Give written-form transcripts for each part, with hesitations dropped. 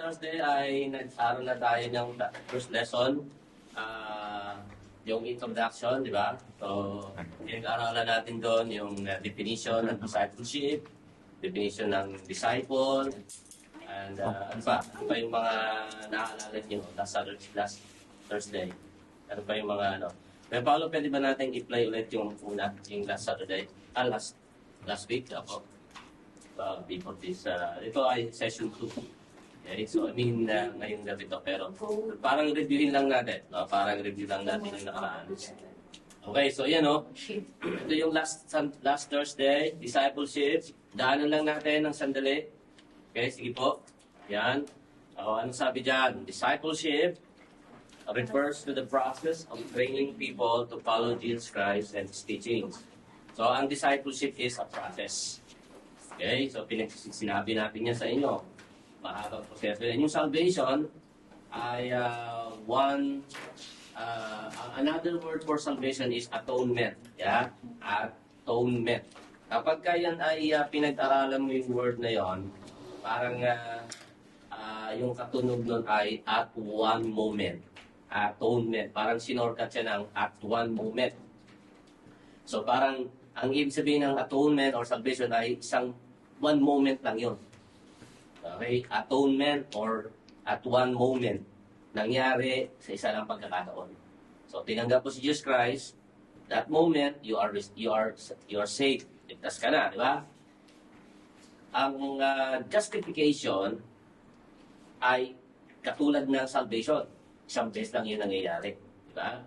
Thursday ay nag-aaral na tayo ng first lesson. Yung introduction, di ba? So, pinag-aaralan natin doon yung definition ng discipleship, definition ng disciple, and ano pa yung mga naaalala nyo last Thursday? Ano pa yung mga ano? Pero Paolo, pwede ba natin i-play ulit yung una, yung last Saturday? Last week, ako. Before this, ito ay session 2. Okay, so I mean, ngayong gabi to, pero parang reviewin lang natin, no? Parang review lang natin yung nakaraan. Okay, so yan, no? Ito yung last Thursday, discipleship. Daanan lang natin ng sandali. Okay, sige po. Yan. Ano sabi dyan? Discipleship refers to the process of training people to follow Jesus Christ and His teachings. So, ang discipleship is a process. Okay, so sinabi natin yan sa inyo. Mahabang proseso. And yung salvation ay another word for salvation is atonement. Yeah? Atonement. Kapag yan ay pinag-aralan mo yung word na yon, parang yung katunog nun ay at one moment. Atonement. Parang sinorkat siya ng at one moment. So parang ang ibig sabihin ng atonement or salvation ay isang one moment lang yun. Okay? Atonement or at one moment nangyari sa isa lang pagkakataon. So tinanggap mo si Jesus Christ, that moment you are saved. Ligtas ka na, di ba? Ang justification ay katulad ng salvation. Isang beses lang yun nangyayari. Di ba?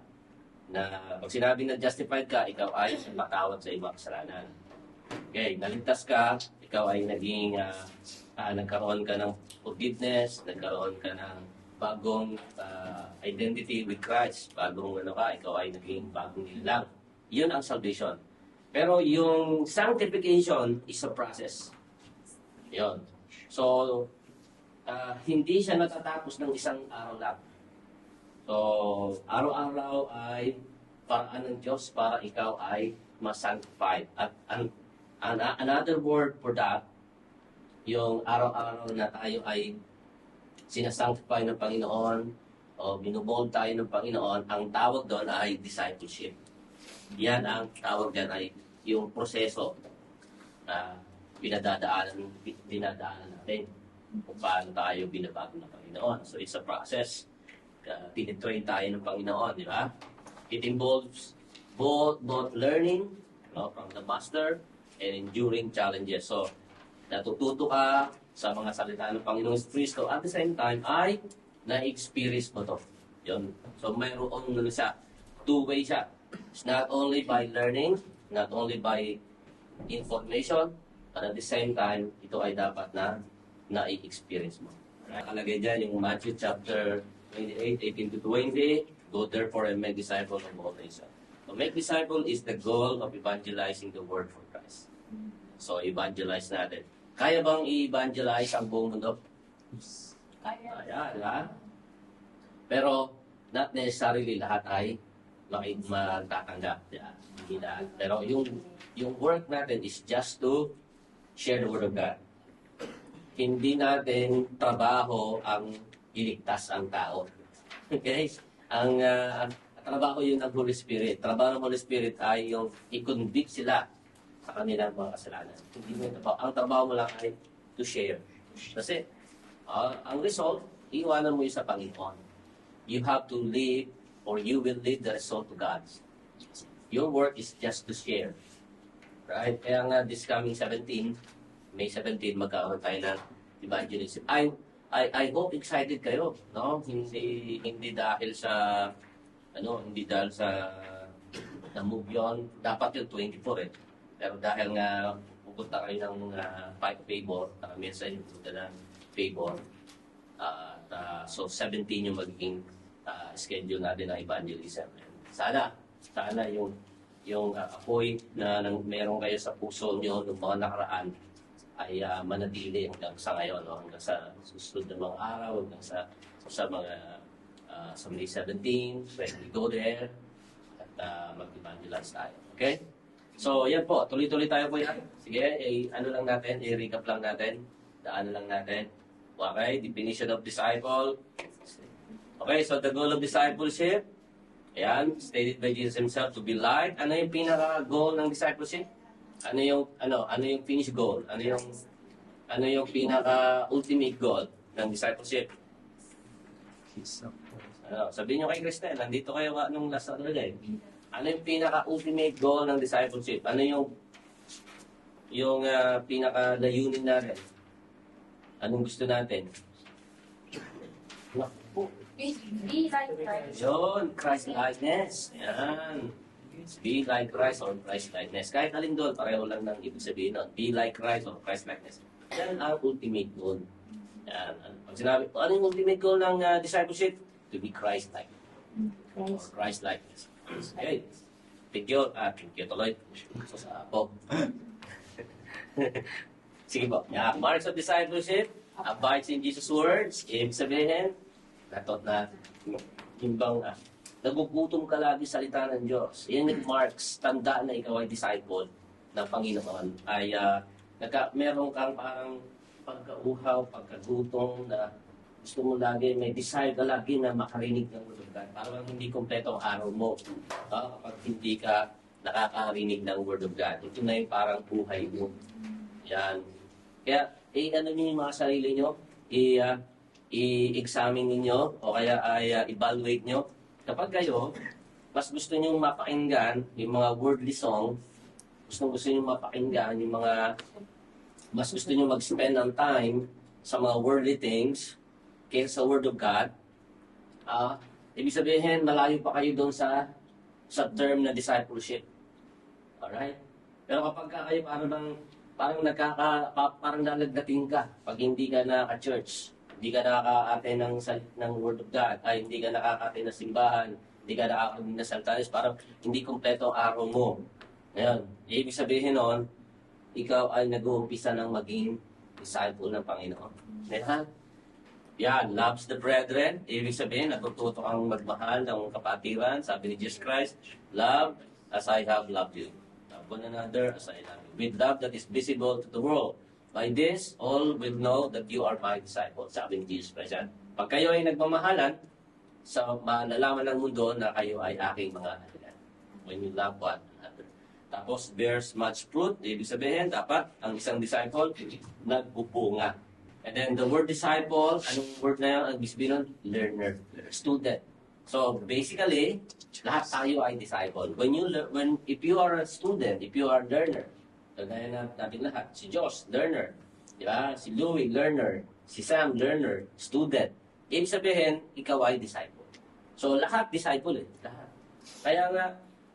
Na pag sinabi na justified ka, ikaw ay matawad sa ibang kasalanan. Okay, naligtas ka, ikaw ay naging nagkaroon ka ng forgiveness, nagkaroon ka ng bagong identity with Christ, bagong ikaw ay naging bagong nilalang. Yun ang salvation. Pero yung sanctification is a process. Yun. So, hindi siya natatapos ng isang araw lang. So, araw-araw ay paraan ng Diyos para ikaw ay ma-sanctified. At another word for that, yung araw-araw na tayo ay sinasanctify ng Panginoon o binubold tayo ng Panginoon, ang tawag doon ay discipleship. Yan ang tawag dyan ay yung proseso na dinadaanan natin kung paano tayo binabago ng Panginoon. So it's a process. Tinitrain tayo ng Panginoon, di ba? It involves both learning from the Master and enduring challenges. So, natututo ka sa mga salita ng Panginoong Kristo at the same time ay na-experience mo to. Yun. So, mayroon siya, two-way siya. It's not only by learning, not only by information, but at the same time, ito ay dapat na na-experience mo. Nakalagay dyan yung Matthew chapter 28, 18-20, go therefore and make disciples of all nations. So, make disciple is the goal of evangelizing the word for Christ. So, evangelize natin. Kaya bang i-evangelize ang buong mundo? Kaya, di ba? Pero, not necessarily lahat ay magtatanggap. Hindi lahat. Pero yung work natin is just to share the word of God. Hindi natin trabaho ang iligtas ang tao. Okay? Ang trabaho yun ng Holy Spirit. Trabaho ng Holy Spirit ay yung i-convict sila sa kanilang mga kasalanan. Hindi mo trabaho. Ang trabaho mo lang ay to share. Kasi, ang result, iiwanan mo yun sa Panginoon. You have to live or you will lead the result to God. Your work is just to share. Right? Kaya nga, this coming May 17, magkakaroon tayo ng evangelism. I hope excited kayo, no? Hindi dahil sa na-move yun. Dapat yung 24 eh. Pero dahil nga pupunta kayo ng favor, minsan yung pupunta ng favor. So 17 yung magiging schedule natin ng evangelism. Sana yung apoy na meron kayo sa puso nyo ng mga nakaraan ay manatili hanggang sa ngayon, no? Hanggang sa susunod na mga araw, hanggang sa mga sa May 17, when we go there at mag-evangelize tayo. Okay? So, yan po. Tuloy-tuloy tayo po yan. Sige, ano lang natin, i-recap lang natin. Daanan lang natin. Okay, definition of disciple. Okay, so the goal of discipleship, ayan, stated by Jesus himself to be like. Ano yung pinaka-goal ng discipleship? Ano yung finish goal? Ano yung pinaka-ultimate goal ng discipleship? Sabihin nyo kay Cristel, nandito kayo nung last Saturday. Ano yung pinaka-ultimate goal ng discipleship? Ano yung pinaka-layunin natin? Anong gusto natin? Be like Christ. Yun, Christ-likeness. Yan. Be like Christ or Christ-likeness. Kahit alin doon, pareho lang ng ibig sabihin nun. Be like Christ or Christ-likeness. Yan ang ultimate goal. Yan. Pag sinabi, ano yung ultimate goal ng discipleship? To be Christ-like. Or Christ-likeness. Okay. Picture tuloy. So, sa po. Sige po. Yeah. Marks of discipleship. Abides in Jesus' words. Ibig sabihin, natot na imbang nagugutom ka lagi sa salita ng Diyos. Yan yung marks, tanda na ikaw ay disciple ng Panginoon. Ay meron kang parang pagkauhaw, pagkagutom na gusto mo lagi, may desire ka lagi na makarinig ng Word of God. Parang hindi kompleto ang araw mo kapag hindi ka nakakarinig ng Word of God. Ito na yung parang buhay mo. Yan. Kaya, ano nyo yung mga sarili nyo? I-examine ninyo o kaya ay evaluate nyo. Kapag kayo, mas gusto nyo mapakinggan yung mga worldly song, gusto nyo mapakinggan yung mga, mas gusto nyo mag-spend ng time sa mga worldly things kaysa sa Word of God, ibig sabihin, malayo pa kayo doon sa term na discipleship. Alright? Pero kapag kayo parang nalagdating ka pag hindi ka naka-church, hindi ka nakaka-attend ng Word of God, ay hindi ka nakaka-attend ng simbahan, hindi ka nakaka-attend ng saltaris, parang hindi kompleto ang araw mo. Ngayon, ibig sabihin nun, ikaw ay nag-uumpisa ng maging disciple ng Panginoon. Ngayon, yan, loves the brethren. Ibig sabihin, natututo kang magmahal ng kapatiran. Sabi ni Jesus Christ, love as I have loved you. Love one another as I love you. With love that is visible to the world. By this, all will know that you are my disciples. Sabi ni Jesus Christ. Yan. Pag kayo ay nagmamahalan, malalaman ng mundo na kayo ay aking mga anak. When you love one another. Tapos, bears much fruit. Ibig sabihin, dapat ang isang disciple nagpupunga. And then the word disciple, anong word na yun? Ang sabihin nun? Learner, student. So basically, lahat tayo ay disciple. If you are a student, if you are a learner, kagaya na natin lahat, si Josh, learner. Di ba? Si Louie, learner. Si Sam, learner. Student. Ibig sabihin, ikaw ay disciple. So lahat disciple eh. Lahat. Kaya nga,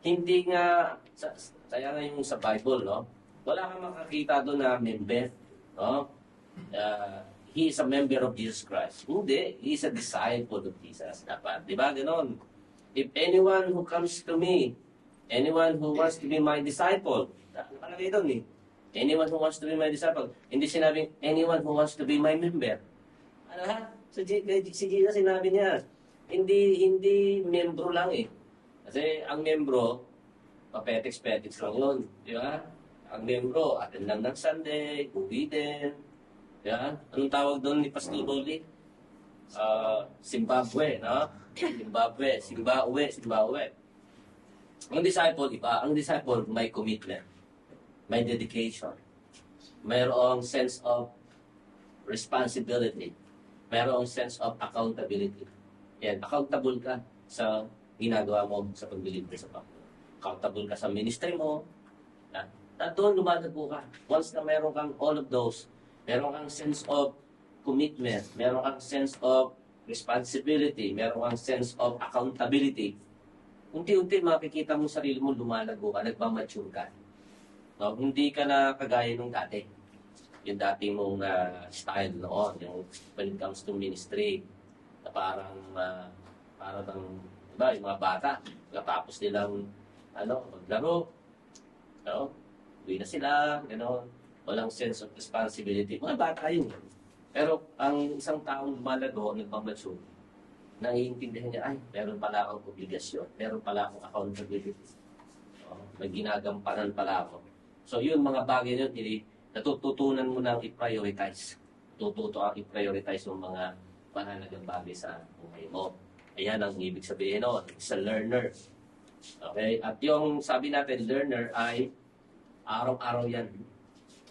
hindi nga, kaya nga yung sa Bible, no? Wala kang makakita doon na member, no? He is a member of Jesus Christ. Hindi, he is a disciple of Jesus. Dapat, di ba? Ganon. If anyone who comes to me, anyone who wants to be my disciple, nakalagay doon eh. Anyone who wants to be my disciple. Hindi sinabing, anyone who wants to be my member. Ano ha? Si Jesus sinabi niya, hindi membro lang eh. Kasi ang membro, papetiks-petiks lang yun. Di ba? Ang membro, attend lang ng Sunday, uwi din. Yan. Anong tawag doon ni Pastor Dolly? Zimbabwe, no? Zimbabwe. Ang disciple, iba. Ang disciple, may commitment. May dedication. Mayroong sense of responsibility. Mayroong sense of accountability. Yan. Accountable ka sa ginagawa mo sa pagbilid mo sa Panginoon. Accountable ka sa ministry mo. At doon lumalago ka. Once na meron kang all of those, meron kang sense of commitment, meron kang sense of responsibility, meron kang sense of accountability. Unti-unti makikita mo sarili mo lumalago ka, nagmamature ka. No? Hindi ka na kagaya nung dati. Yung dati mong style noon, yung when it comes to ministry, na parang diba, yung mga bata, tapos nilang maglaro, no? Uwi na sila, gano'n. Walang sense of responsibility. Mga bata yun. Pero ang isang taong lumalago, nagmamature, naiintindihan niya, ay, meron pala akong obligasyon, meron pala akong accountability. May ginagampanan pala ako. So yun, mga bagay yun, natututunan mo nang i-prioritize. tututo kang i-prioritize yung mga mahalagang bagay sa buhay mo. Ayan ang ibig sabihin nun. It's a learner. Okay? At yung sabi natin, learner ay araw-araw yan.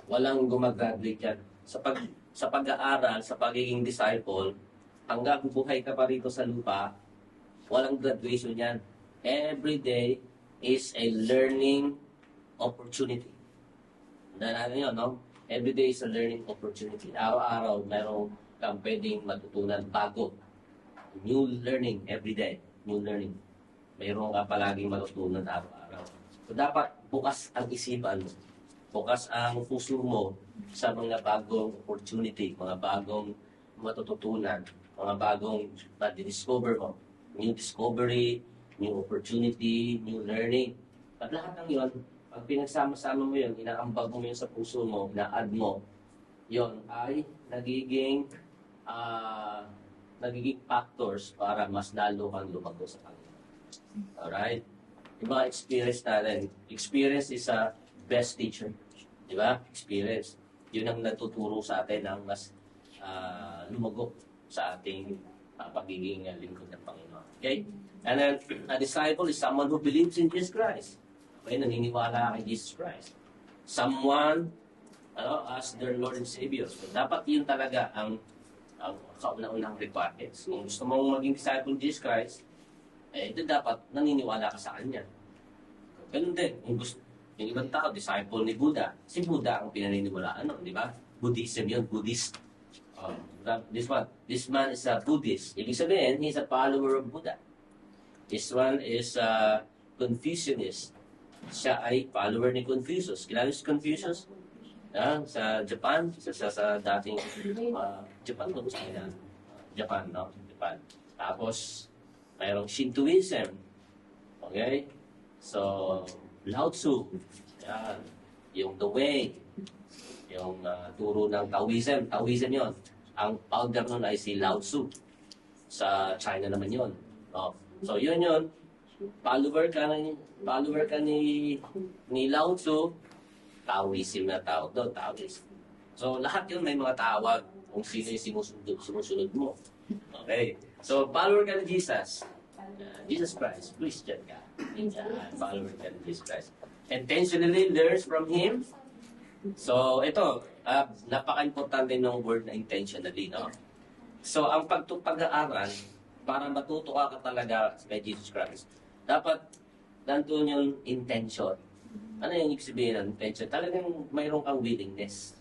Walang gumagraduate yan. Sa pag-aaral, sa pagiging disciple, hanggang buhay ka pa rito sa lupa, walang graduation yan. Every day is a learning opportunity. Ano yun, no? Every day is a learning opportunity. Araw-araw, mayroong kang pwedeng matutunan bago. New learning every day. New learning. Mayroon ka palaging matutunan araw-araw. So, dapat bukas ang isipan mo. Bukas ang puso mo sa mga bagong opportunity, mga bagong matututunan, mga bagong discover mo. New discovery, new opportunity, new learning. At lahat ng yun, pag pinagsama-sama mo yun, inaambag mo yun sa puso mo, na-add mo, yun ay nagiging factors para mas lalo kang lumago sa Panginoon. Alright? Yung mga experience natin. Experience is a best teacher. Di ba? Experience. Yun ang natuturo sa atin ng mas lumago sa ating pagiging lingkod ng Panginoon. Okay? And then, a disciple is someone who believes in Jesus Christ. Okay? Naniniwala kay Jesus Christ. Someone as their Lord and Savior. So, dapat yun talaga ang kauna-unang requirements. Kung gusto mong maging disciple of Jesus Christ, dapat naniniwala ka sa Kanya. Ganun din. Kung gusto, yung ibang tao, disciple ni Buddha. Si Buddha ang pinaniniwalaan, di ba? Buddhism yun, Buddhist. This man is a Buddhist. Ibig sabihin, he's a follower of Buddha. This one is a Confucianist. Siya ay follower ni Confucius. Kilala si Confucius? Sa Japan, sa dating Japan, no? Japan, no? Japan. Tapos, mayroong Shintoism. Okay? So, Lao Tzu. Yan. Yung The Way. Yung turo ng Taoism. Taoism yon. Ang founder nun ay si Lao Tzu. Sa China naman yon. No? So, yun. Follower ka ni Lao Tzu. Taoism na tawag doon, Taoism. So, lahat yun may mga tawag kung sino yung sumusunod mo. Okay? So, follower ka ni Jesus. Jesus Christ, Christian ka. Follower ka ni Jesus Christ. Intentionally learns from Him. So, ito, napaka-importante ng word na intentionally, no? So, ang pag-aaral, para matuto ka talaga kay Jesus Christ, dapat nandun yung intention. Ano yung ibig sabihin ng intention? Talagang mayroon kang willingness.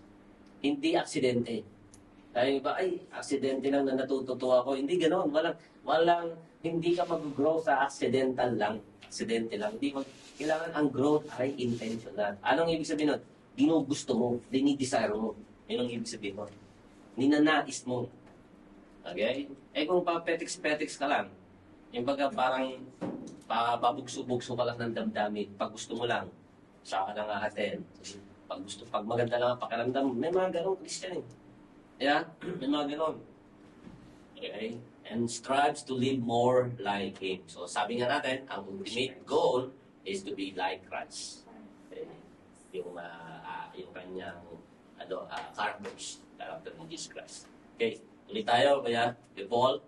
Hindi aksidente. Aksidente lang na natututo ako. Hindi ganoon. Hindi ka mag-grow sa accidental lang. Aksidente lang. Kailangan ang growth ay intentional. Anong ibig sabihin nun? Ginugusto mo. Dinidesire mo. Yun ang ibig sabihin mo. Ninanais mo. Okay? Kung papetiks-petiks ka lang, yung baga parang pabugso-bugso ka lang ng damdamin. Pag gusto mo lang, saka lang aaten. Pag maganda lang ang pakiramdam, may mga ganong Christian eh. Yeah? May mga ganon. Okay? And strives to live more like Him. So sabi nga natin, ang ultimate goal is to be like Christ. Okay? Yung kanyang character ni Jesus Christ. Okay? Ulit tayo, kaya, Paul,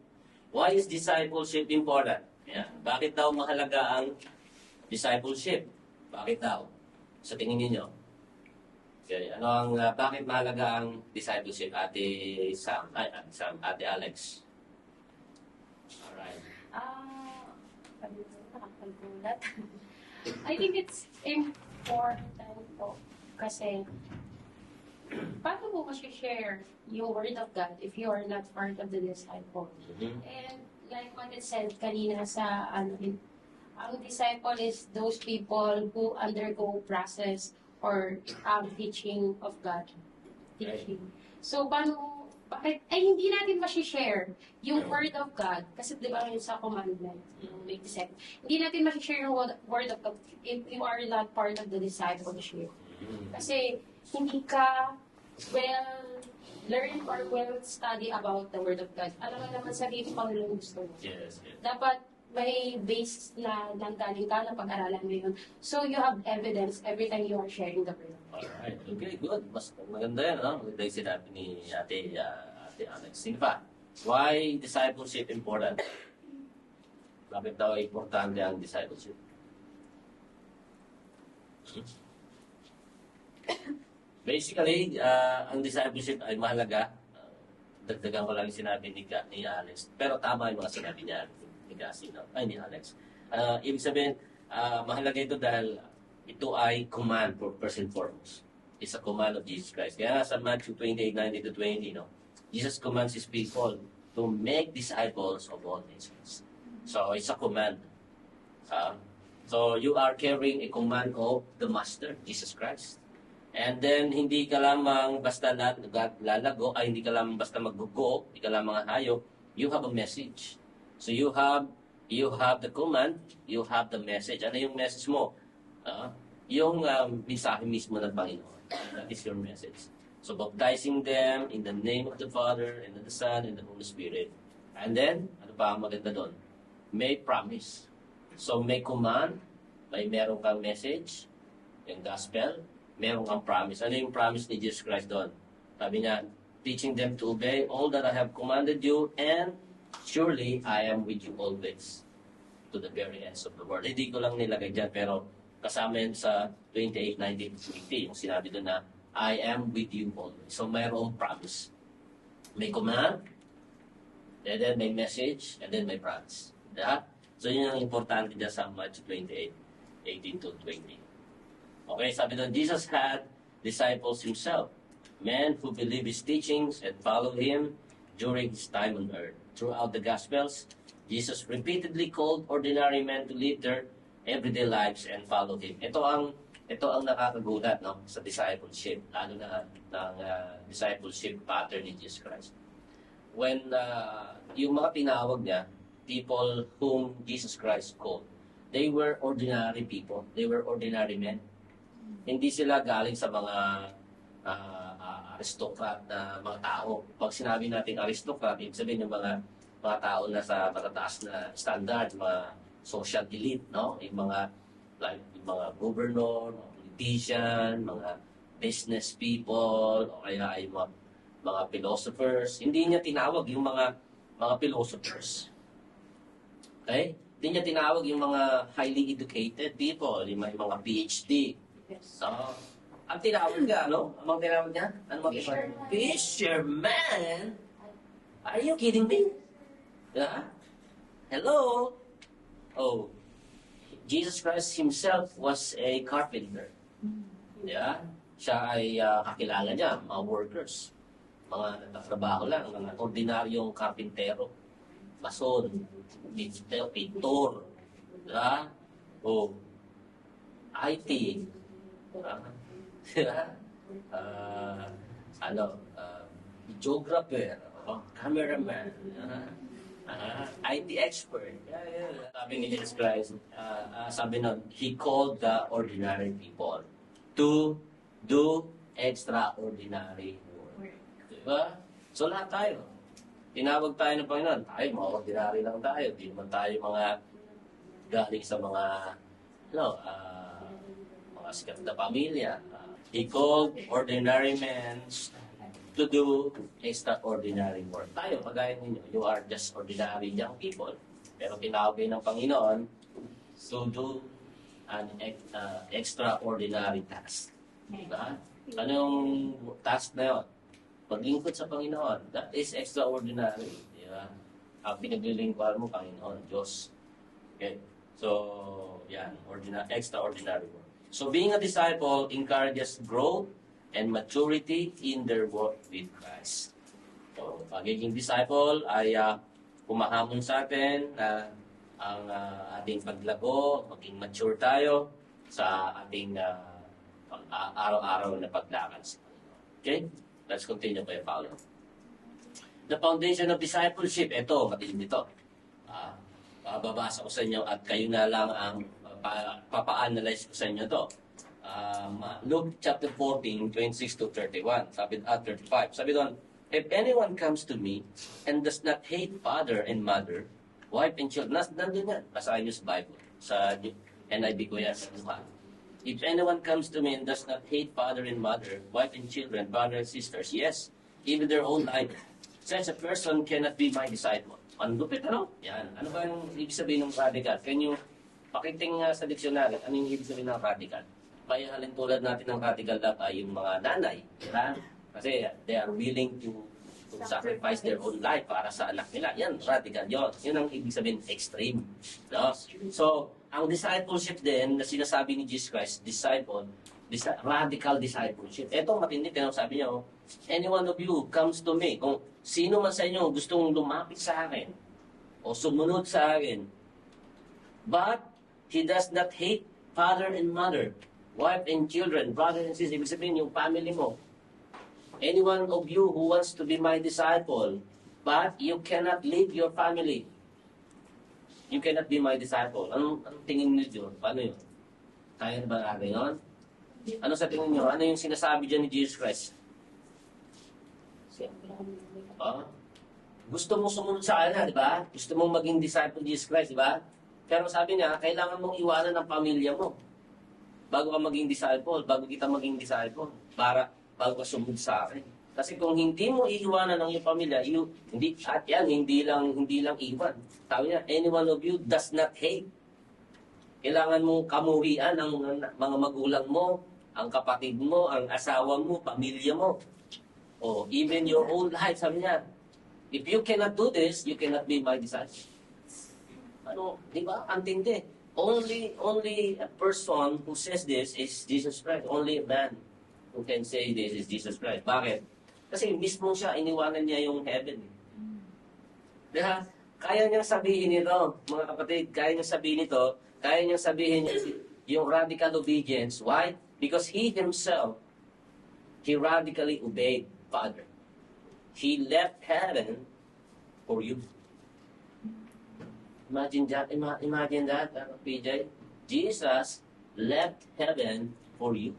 why is discipleship important? Yeah. Bakit daw mahalaga ang discipleship? Bakit daw? Sa tingin niyo? Okay, bakit mahalaga ang discipleship, Ate Sam, Ate Alex? Alright. Nakakagulat. I think it's important po kasi paano mo share yung Word of God if you are not part of the disciple? Mm-hmm. And like what it said kanina sa ang disciple is those people who undergo process or teaching of God. Teaching. So, bakit hindi natin ma-share yung Word of God, kasi di ba yun sa commandment, yung 27, hindi natin ma-share yung Word of God if you are not part of the discipleship. Kasi hindi ka well-learned or well-study about the Word of God. Alam mo naman sarili pang gusto mo. Yes. Dapat may base na nanggaling ka na pag-aralan mo yun. So you have evidence every time you are sharing the word. Alright, okay, good. Mas maganda yan, no? Maganda yung sinabi ni Ate Alex. Sino pa? Why discipleship important? Bakit daw importante ang discipleship? Basically, ang discipleship ay mahalaga. Dagdagan ko lang yung sinabi ni Alex. Pero tama yung mga sinabi niya ni Cassie, no? Ay, ni Alex. Ibig sabihin, mahalaga ito dahil ito ay command for first and foremost. It's a command of Jesus Christ. Kaya sa Matthew 28:19-20, no? Jesus commands His people to make disciples of all nations. So, it's a command. So, you are carrying a command of the Master, Jesus Christ. And then, hindi ka lamang basta lalago, ay hindi ka lamang basta maggugo, hindi ka lamang hayop, you have a message. So, you have the command, you have the message. Ano yung message mo? Yung mensahe mismo ng Panginoon. That is your message. So, baptizing them in the name of the Father, and of the Son, and the Holy Spirit. And then, ano pa ang maganda doon? May promise. So, may command, meron kang message, yung gospel, meron kang promise. Ano yung promise ni Jesus Christ doon? Sabi niya, teaching them to obey all that I have commanded you, and surely I am with you always to the very ends of the world. Hindi ko lang nilagay dyan, pero kasama yan sa 28:19-20, yung sinabi doon na, I am with you always. So, mayroong promise. May command, and then may message, and then may promise. Yeah? So, yun ang importante dyan sa Matthew 28:18-20. Okay, sabi doon, Jesus had disciples himself, men who believe his teachings and follow him during his time on earth. Throughout the Gospels, Jesus repeatedly called ordinary men to live their everyday lives and follow him. Ito ang nakakagulat, no, sa discipleship, lalo na ng discipleship pattern ni Jesus Christ. When yung mga tinawag niya, people whom Jesus Christ called, they were ordinary people. They were ordinary men. Hindi sila galing sa mga aristocrat na mga tao. Pag sinabi natin aristocrat, ibig sabihin yung mga tao na sa matataas na standard, mga social elite, no? Yung mga governor, mga politician, mga business people, o kaya ay mga philosophers. Hindi niya tinawag yung mga philosophers. Okay? Hindi niya tinawag yung mga highly educated people, yung mga PhD. Yes. So, ang tinawag niya, no? Anong tinawag niya? Ano Fisherman. Fisherman? Are you kidding me? Yeah? Hello? Oh, Jesus Christ himself was a carpenter. Yeah? Siya ay kakilala niya, mga workers. Mga nagtatrabaho lang, mga ordinaryong karpintero. Mason, pintor. Yeah? Oh, IT. Geographer, cameraman, IT expert. Sabi ni Jesus Christ, sabi nun, He called the ordinary people to do extraordinary work. Diba? So lahat tayo. Tinawag tayo ng Panginoon. Tayo, mga ordinary lang tayo. Di naman tayo mga galing sa mga, mga sikat na pamilya. He called ordinary men to do extraordinary work. Tayo, kagaya ninyo, you are just ordinary young people. Pero tinawag ng Panginoon to do an extraordinary task. Diba? Anong task na yun? Paglingkod sa Panginoon. That is extraordinary. Diba? Pinaglilingkuhan mo, Panginoon, Diyos. Okay? So, yan. Extraordinary work. So, being a disciple encourages growth and maturity in their work with Christ. So, pagiging disciple ay pumahamon sa atin na ang ating paglago, maging mature tayo sa ating araw-araw na paglakad sa Panginoon. Okay? Let's continue by Paulo. The foundation of discipleship, ito, matindi ito. Babasa ko sa inyo at kayo na lang ang papa-analyze ko sa inyo ito. Luke chapter 14, 26-31. Sabi at 35. Sabi doon, if anyone comes to me and does not hate father and mother, Wife and children. Nandun yan. Basahin nyo sa Bible. Sa NIV ko yan. If anyone comes to me and does not hate father and mother, wife and children, brother and sisters, yes, even their own life, such a person cannot be my disciple. Ang lupit, ano? Yan. Ano ba yung ibig sabihin ng radical? Can you pakiting sa dictionary, ano yung ibig sabihin ng radical? May halin tulad natin ng radical love ay yung mga nanay. Diba? Kasi they are willing to sacrifice their own life para sa anak nila. Yan, radical yun. Yun ang ibig sabihin, extreme. No? So, ang discipleship din na sinasabi ni Jesus Christ, radical discipleship. Ito matindi, sabi niya, any one of you comes to me, kung sino man sa inyo gustong lumapit sa akin o sumunod sa akin, but he does not hate father and mother, wife and children, brother and sister, ibig sabihin yung family mo. Any one of you who wants to be my disciple, but you cannot leave your family, you cannot be my disciple. Anong tingin niyo? Paano yun? Kaya na ba natin yun? Ano sa tingin niyo? Ano yung sinasabi dyan ni Jesus Christ? Gusto mong sumunod sa kanya, di ba? Gusto mong maging disciple ni Jesus Christ, di ba? Pero sabi niya, kailangan mong iwanan ang pamilya mo bago ka maging disciple, bago kita maging disciple, bago ka sumunod sa akin. Kasi kung hindi mo iiwanan ang iyong pamilya, hindi lang iwan. Sabi niya, any one of you does not hate. Kailangan mong kamuhian ang mga magulang mo, ang kapatid mo, ang asawa mo, pamilya mo. O even your own life, sabi niya. If you cannot do this, you cannot be my disciple. Ano, di ba? Ang tindi. Only a person who says this is Jesus Christ. Only a man who can say this is Jesus Christ. Bakit? Kasi mismo siya, iniwanan niya yung heaven. Diba? Kaya niyang sabihin ito, mga kapatid, kaya niyang sabihin yung radical obedience. Why? Because he himself, he radically obeyed Father. He left heaven for you. Imagine that, PJ. Jesus left heaven for you.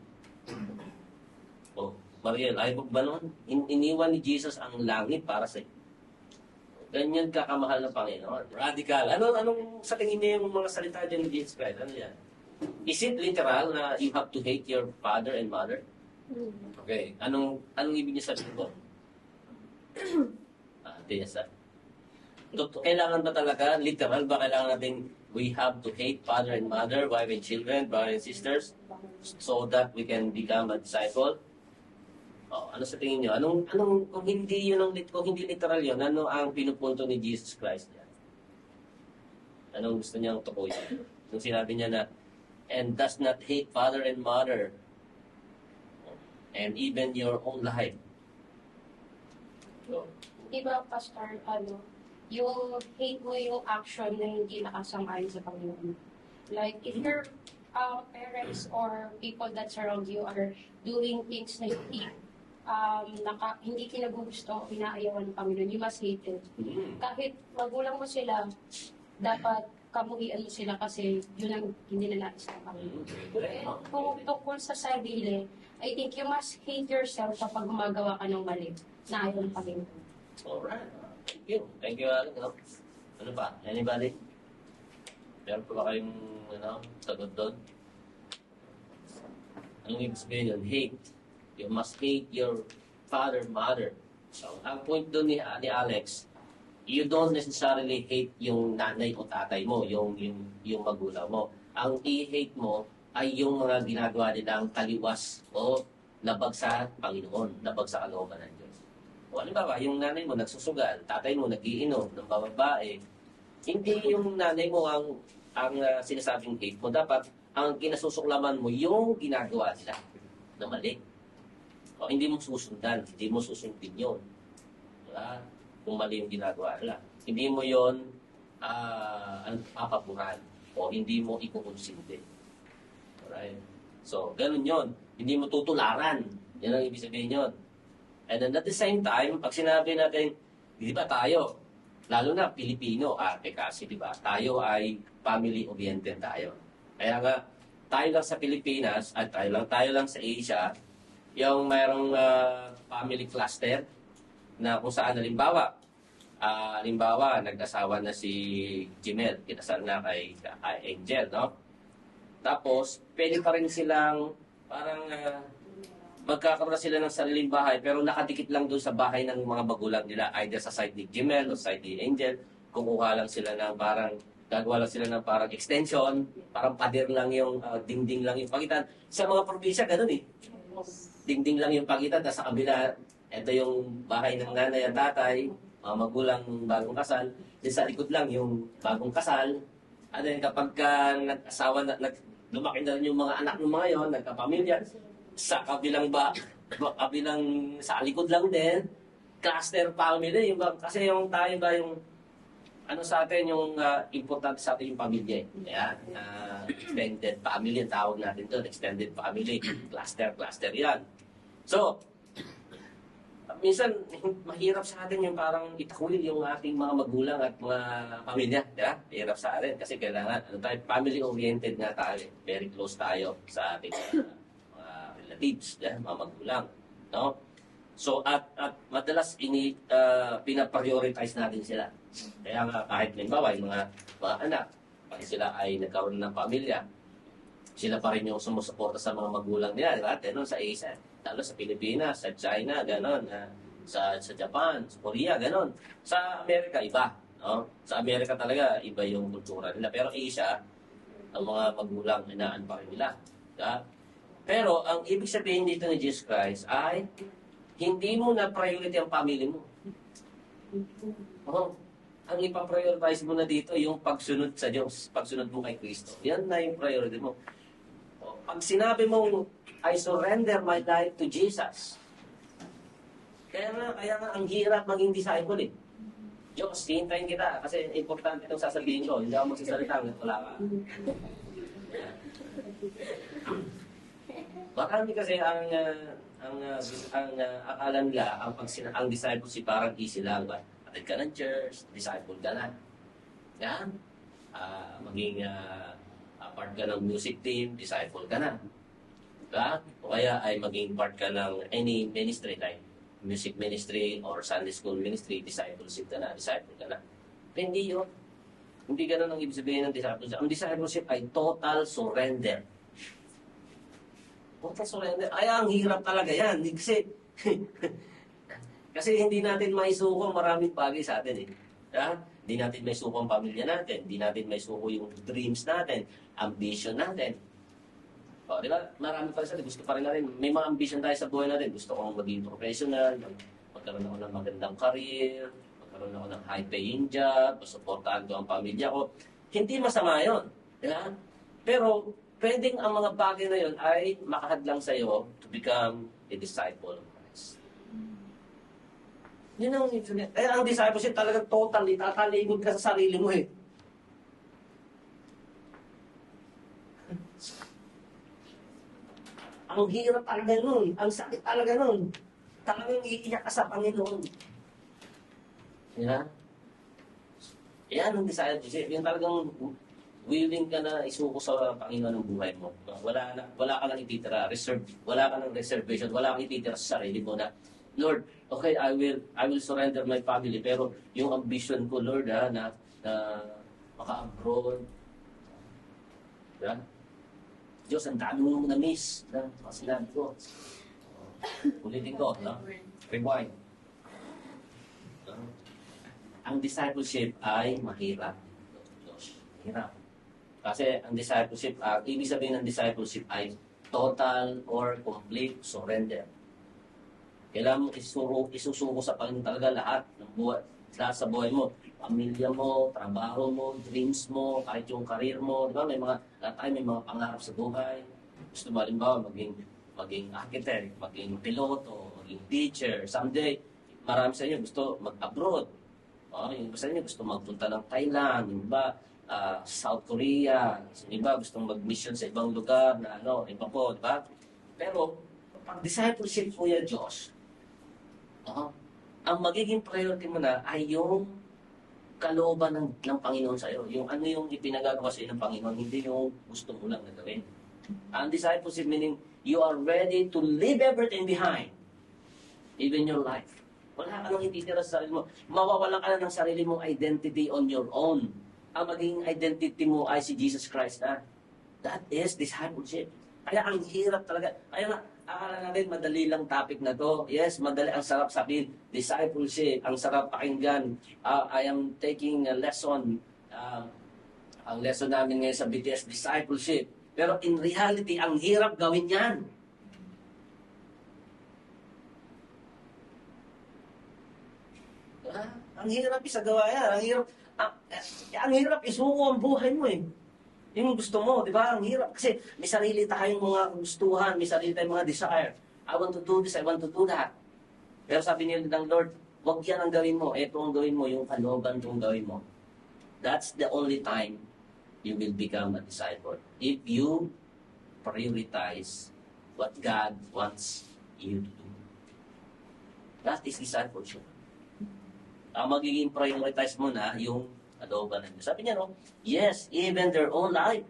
Oh, Mariel, ay ba nun? Iniwan ni Jesus ang langit para sa iyo. Ganyan kakamahal ng Panginoon. Radical. Anong sa tingin niyo yung mga salita dyan ni Jesus Christ? Ano yan? Is it literal na you have to hate your father and mother? Okay. Anong ibig niya sabihin ko? Tiyasa. Kailangan ba talaga, literal ba kailangan natin, we have to hate father and mother, wife and children, brother and sisters, so that we can become a disciple? Ano sa tingin niyo? Kung hindi literal yun, ano ang pinupunto ni Jesus Christ yan? Anong gusto niyang tukuyin? Nung sinabi niya na, and does not hate father and mother, and even your own life. So, Diba, Pastor, yung hate mo yung action na hindi nakasang-ayon sa Panginoon. Like, if your parents or people that surround you are doing things na hindi kinagugusto, inaayawan ng Panginoon, you must hate it. Kahit magulang mo sila, dapat kamuhian mo sila kasi yun ang hindi nila nais ng Panginoon. Kung tungkol sa sarili, I think you must hate yourself kapag gumagawa ka ng mali na ayaw ng Panginoon. alright. Thank you, Alan. Ano pa? Anybody? Meron pa ba kayong sagot doon? Anong ibig sabihin yun? Hate. You must hate your father, mother. So, ang point doon ni Alex, you don't necessarily hate yung nanay o tatay mo, yung magulang mo. Ang i-hate mo ay yung mga ginagawa nilang taliwas o labag sa Panginoon, labag sa kalooban ng Diyos. O ano ba, yung nanay mo nagsusugal, tatay mo nagiinom ng babae, hindi yung nanay mo ang sinasabing hate mo. Dapat, ang kinasusuklaman mo, yung ginagawa nila na mali. O, hindi mo susundan, hindi mo susundin yun. Diba? Kung mali yung ginagawa nila. Hindi mo yun papapuran o hindi mo ikukonsinti. Alright? So, ganun yun. Hindi mo tutularan. Yan ang ibig sabihin yun. And then at the same time, pag sinabi natin, di ba tayo, lalo na Pilipino, kasi di ba, tayo ay family-oriented tayo. Kaya nga, tayo lang sa Pilipinas, at tayo lang sa Asia, yung mayroong family cluster, na kung saan, halimbawa, Halimbawa, nag-asawa na si Jimel, kinasal na kay Angel, no? Tapos, pwede pa rin silang parang magkakaroon na sila ng sariling bahay pero nakadikit lang doon sa bahay ng mga magulang nila, either sa side ni Jimel o side ni Angel. Kumuha lang sila ng parang, gagawa lang sila ng parang extension, parang pader lang yung dingding lang yung pagitan. Sa mga probinsya, ganun eh. Dingding lang yung pagitan, tapos sa kabila, ito yung bahay ng nanay at tatay, mga magulang ng bagong kasal. Then sa likod lang yung bagong kasal. And then kapag nag-asawa, lumaki na rin yung mga anak ng mga yon, nagkapamilya, sa kabilang sa likod lang din, cluster family, kasi yung tayo ba yung ano sa atin yung importante sa atin yung pamilya. Yan, extended family ang tawag natin doon, extended family, cluster yan. So, minsan mahirap sa atin yung parang itakwil yung ating mga magulang at mga pamilya, yeah? Mahirap sa atin kasi kailangan family oriented nga tayo, very close tayo sa ating relatives, mga magulang, no? So at madalas pina-prioritize natin sila. Kaya nga kahit halimbawa yung mga anak, pag sila ay nagkaroon ng pamilya, sila pa rin yung sumusuporta sa mga magulang nila, diba? Ganun sa Asia, lalo sa Pilipinas, sa China, ganun, sa Japan, sa Korea, ganun. Sa Amerika, iba, no? Sa Amerika talaga, iba yung kultura nila. Pero Asia, ang mga magulang, inaan pa rin nila. Diba? Pero ang ibig sabihin dito ni Jesus Christ ay hindi mo na priority ang family mo. Ang ipaprioritize mo na dito yung pagsunod sa Diyos, pagsunod mo kay Kristo. Yan na yung priority mo. Pag sinabi mo, I surrender my life to Jesus. Kaya nga ang hirap maging disciple eh. Diyos, hihintayin kita kasi importante itong sasabihin ko. Hindi ako magsasalita, wala ka. Marami kasi ang akala nila, ang discipleship parang easy lang ba? Atid ka ng church, disciple ka na. Yan. Maging part ka ng music team, disciple ka na. Diba? O kaya ay maging part ka ng any ministry like music ministry or Sunday school ministry, discipleship ka na, disciple ka na. Hindi yun. Hindi ganun ang ibig sabihin ng discipleship. Ang discipleship ay total surrender. Total surrender. Ay, ang hirap talaga yan. Kasi hindi natin maisuko maraming bagay sa atin eh. Ha? Hindi natin maisuko ang pamilya natin. Hindi natin maisuko yung dreams natin, ambition natin. O, di ba? Marami pa rin sa atin. Gusto pa rin natin. May mga ambition tayo sa buhay natin. Gusto kong maging professional, magkaroon ako ng magandang career, magkaroon ako ng high-paying job, masuportahan ko ang pamilya ko. Hindi masama yun. Di ba? Pero, pwedeng ang mga bagay na yun ay makahadlang sa iyo to become a disciple of Christ. Yun ang ibig. Ang discipleship talagang totally, tatalimod ka sa sarili mo eh. Ang hirap talaga nun. Ang sakit talaga nun. Talagang iiyak ka sa Panginoon. Yeah? Yan ang discipleship. Yung talagang willing ka na isuko sa Panginoon ng buhay mo. Wala ka lang ititira, wala ka ng reservation, wala kang ititira sa sarili mo na, Lord, okay, I will surrender my family, pero yung ambition ko, Lord, na maka-abroad. Diba? Diyos, ang dami mo na-miss. Sinabi ko. Ulitin ko, no? Rewind. Ang discipleship ay mahirap. Mahirap. Kasi ang discipleship, ibig sabihin ng discipleship ay total or complete surrender. Kailangan mo isusuko sa Panginoon talaga lahat ng buhay, lahat sa buhay mo. Pamilya mo, trabaho mo, dreams mo, kahit yung career mo. Di ba? May mga pangarap sa buhay. Gusto mo, halimbawa, maging architect, maging piloto, maging teacher. Someday, marami sa inyo gusto mag-abroad. Yung iba sa inyo gusto magpunta ng Thailand, yung iba, South Korea, yung iba gusto mag-mission sa ibang lugar na iba po, di ba? Pero, pag discipleship po yan, Diyos, ang magiging priority mo na ay yung kalooban ng Panginoon sa iyo. Yung ano yung ipinagagawa sa iyo ng Panginoon, hindi yung gusto mo lang na gawin. Ang discipleship meaning, you are ready to leave everything behind, even your life. Wala ka nang ititira sa sarili mo. Mawawalan ka na ng sarili mong identity on your own. Ang magiging identity mo ay si Jesus Christ na. That is discipleship. Kaya ang hirap talaga. Kaya nga, akala natin madali lang topic na to. Yes, madali. Ang sarap sabihin. Discipleship. Ang sarap pakinggan. I am taking a lesson. Ang lesson namin ngayon sa BTS, discipleship. Pero in reality, ang hirap gawin yan. Ang hirap isagawa yan. Ang hirap isuko ang buhay mo eh. Yung gusto mo, di ba? Ang hirap. Kasi may sarili tayong mga gustuhan, may sarili tayong mga desire. I want to do this, I want to do that. Pero sabi niya ng Lord, wag yan ang gawin mo. Ito ang gawin mo, yung kalooban kong gawin mo. That's the only time you will become a disciple. If you prioritize what God wants you to do. That is discipleship. Ang magiging prioritize mo na yung kalooban ng Diyos. Sabi niya, no? Yes, even their own life.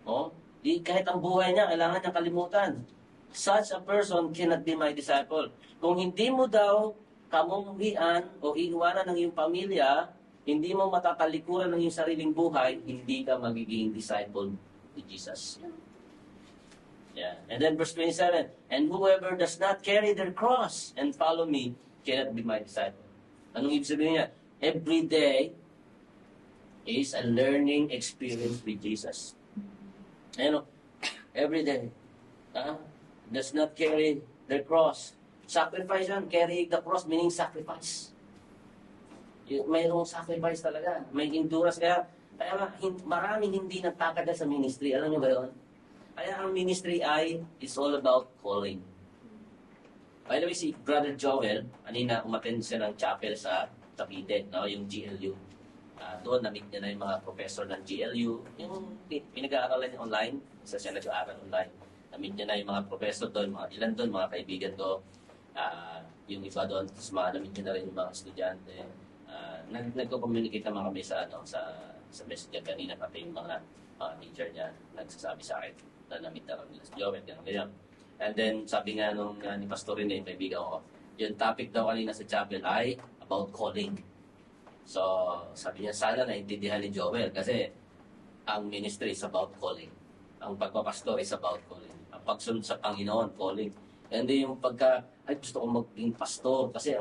Oh, kahit ang buhay niya, kailangan niya kalimutan. Such a person cannot be my disciple. Kung hindi mo daw kamumuhian o iiwanan ng iyong pamilya, hindi mo matatalikuran ng iyong sariling buhay, hindi ka magiging disciple ni Jesus. Yeah. And then verse 27, and whoever does not carry their cross and follow me cannot be my disciple. Anong ibig sabihin niya? Every day is a learning experience with Jesus. Ano? Every day. Does not carry their cross. Sacrifice yan. Carrying the cross meaning sacrifice. Mayroong sacrifice talaga. May endurance. Kaya maraming hindi nagtatagal sa ministry. Alam niyo ba yun? Kaya ang ministry is all about calling. By the way, si Brother Joel, kanina umattend siya ng chapel sa Cavite, no? Yung GLU. Doon, na-meet niya na yung mga professor ng GLU. Yung pinag-aaralan niya online, isa siya nag-aaral online. Na-meet niya na yung mga professor doon, ilan doon, mga kaibigan ko. Yung iba doon, tapos na-meet niya na rin yung mga estudyante. Nagko-communicate naman kami sa messenger kanina, pati yung mga teacher niya nagsasabi sa akin na na-meet na kami si Joel, ganyan. And then, sabi nga nung ni Pastor Rene, kaibigan ko, yung topic daw kanina sa chapel ay about calling. So, sabi niya, sana naintindihan ni Joel kasi ang ministry is about calling. Ang pagpapastor is about calling. Ang pagsunod sa Panginoon, calling. And then yung gusto ko maging pastor kasi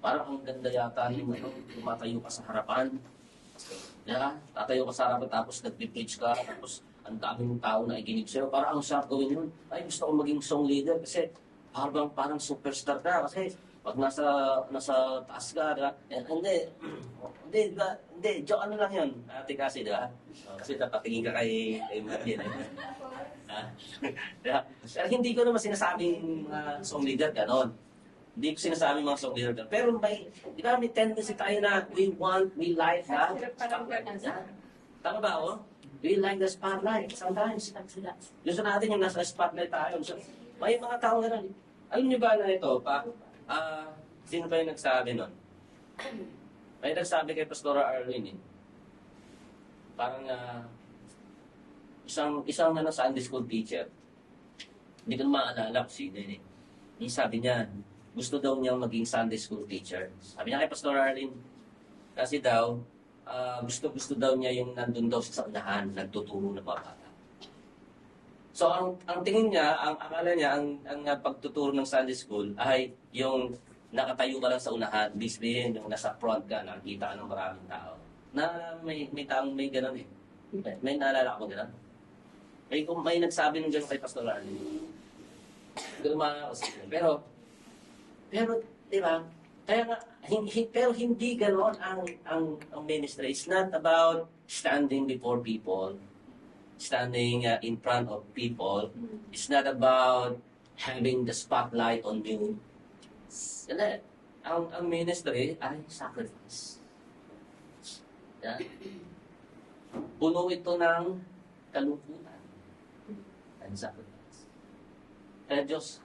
parang ang ganda yata yung tumatayo ka sa harapan. Yeah, tatayo ka sa harapan tapos nag-preach ka, tapos ang daming tao na ikinig sa'yo. Parang ang sarap gawin yun. Ay, gusto ko maging song leader kasi parang superstar ka. Kasi pag nasa taas ka, diba? Hindi, joke ano lang yun. Ate kasi, diba? Kasi napatingin ka kay Martin. Diba? Pero hindi ko naman sinasabing mga song leader ganon. Hindi ko sinasabing mga song leader ganon. Pero may tendency tayo na we like that. Tama ba ako? We like the spotlight sometimes. Gusto natin yung nasa spotlight tayo. So, may mga tao na rin. Alam niyo ba na ito, sino ba yung nagsabi nun? May nagsabi kay Pastora Arlene, parang isang Sunday school teacher. Hindi ko maalala kung sino yun eh. Yung sabi niya, gusto daw niyang maging Sunday school teacher. Sabi niya kay Pastora Arlene, kasi daw, gusto daw niya yung nandun daw sa unahan, nagtuturo ng mga bata. So, ang tingin niya, ang akala niya, ang pagtuturo ng Sunday school ay yung nakatayo ka lang sa unahan, bisbihin, yung nasa front ka, nakikita ka ng maraming tao. Na may taong may gano'n eh. May naalala ko gano'n. May nagsabi ng gano'n kay Pastor Arlene. Pero, di ba, kaya nga, pero hindi gano'n ang ministry. It's not about standing before people, standing in front of people. It's not about having the spotlight on you. Ang ministry ay sacrifice. Yeah. Puno ito ng kalungkutan and sacrifice. Kaya Diyos,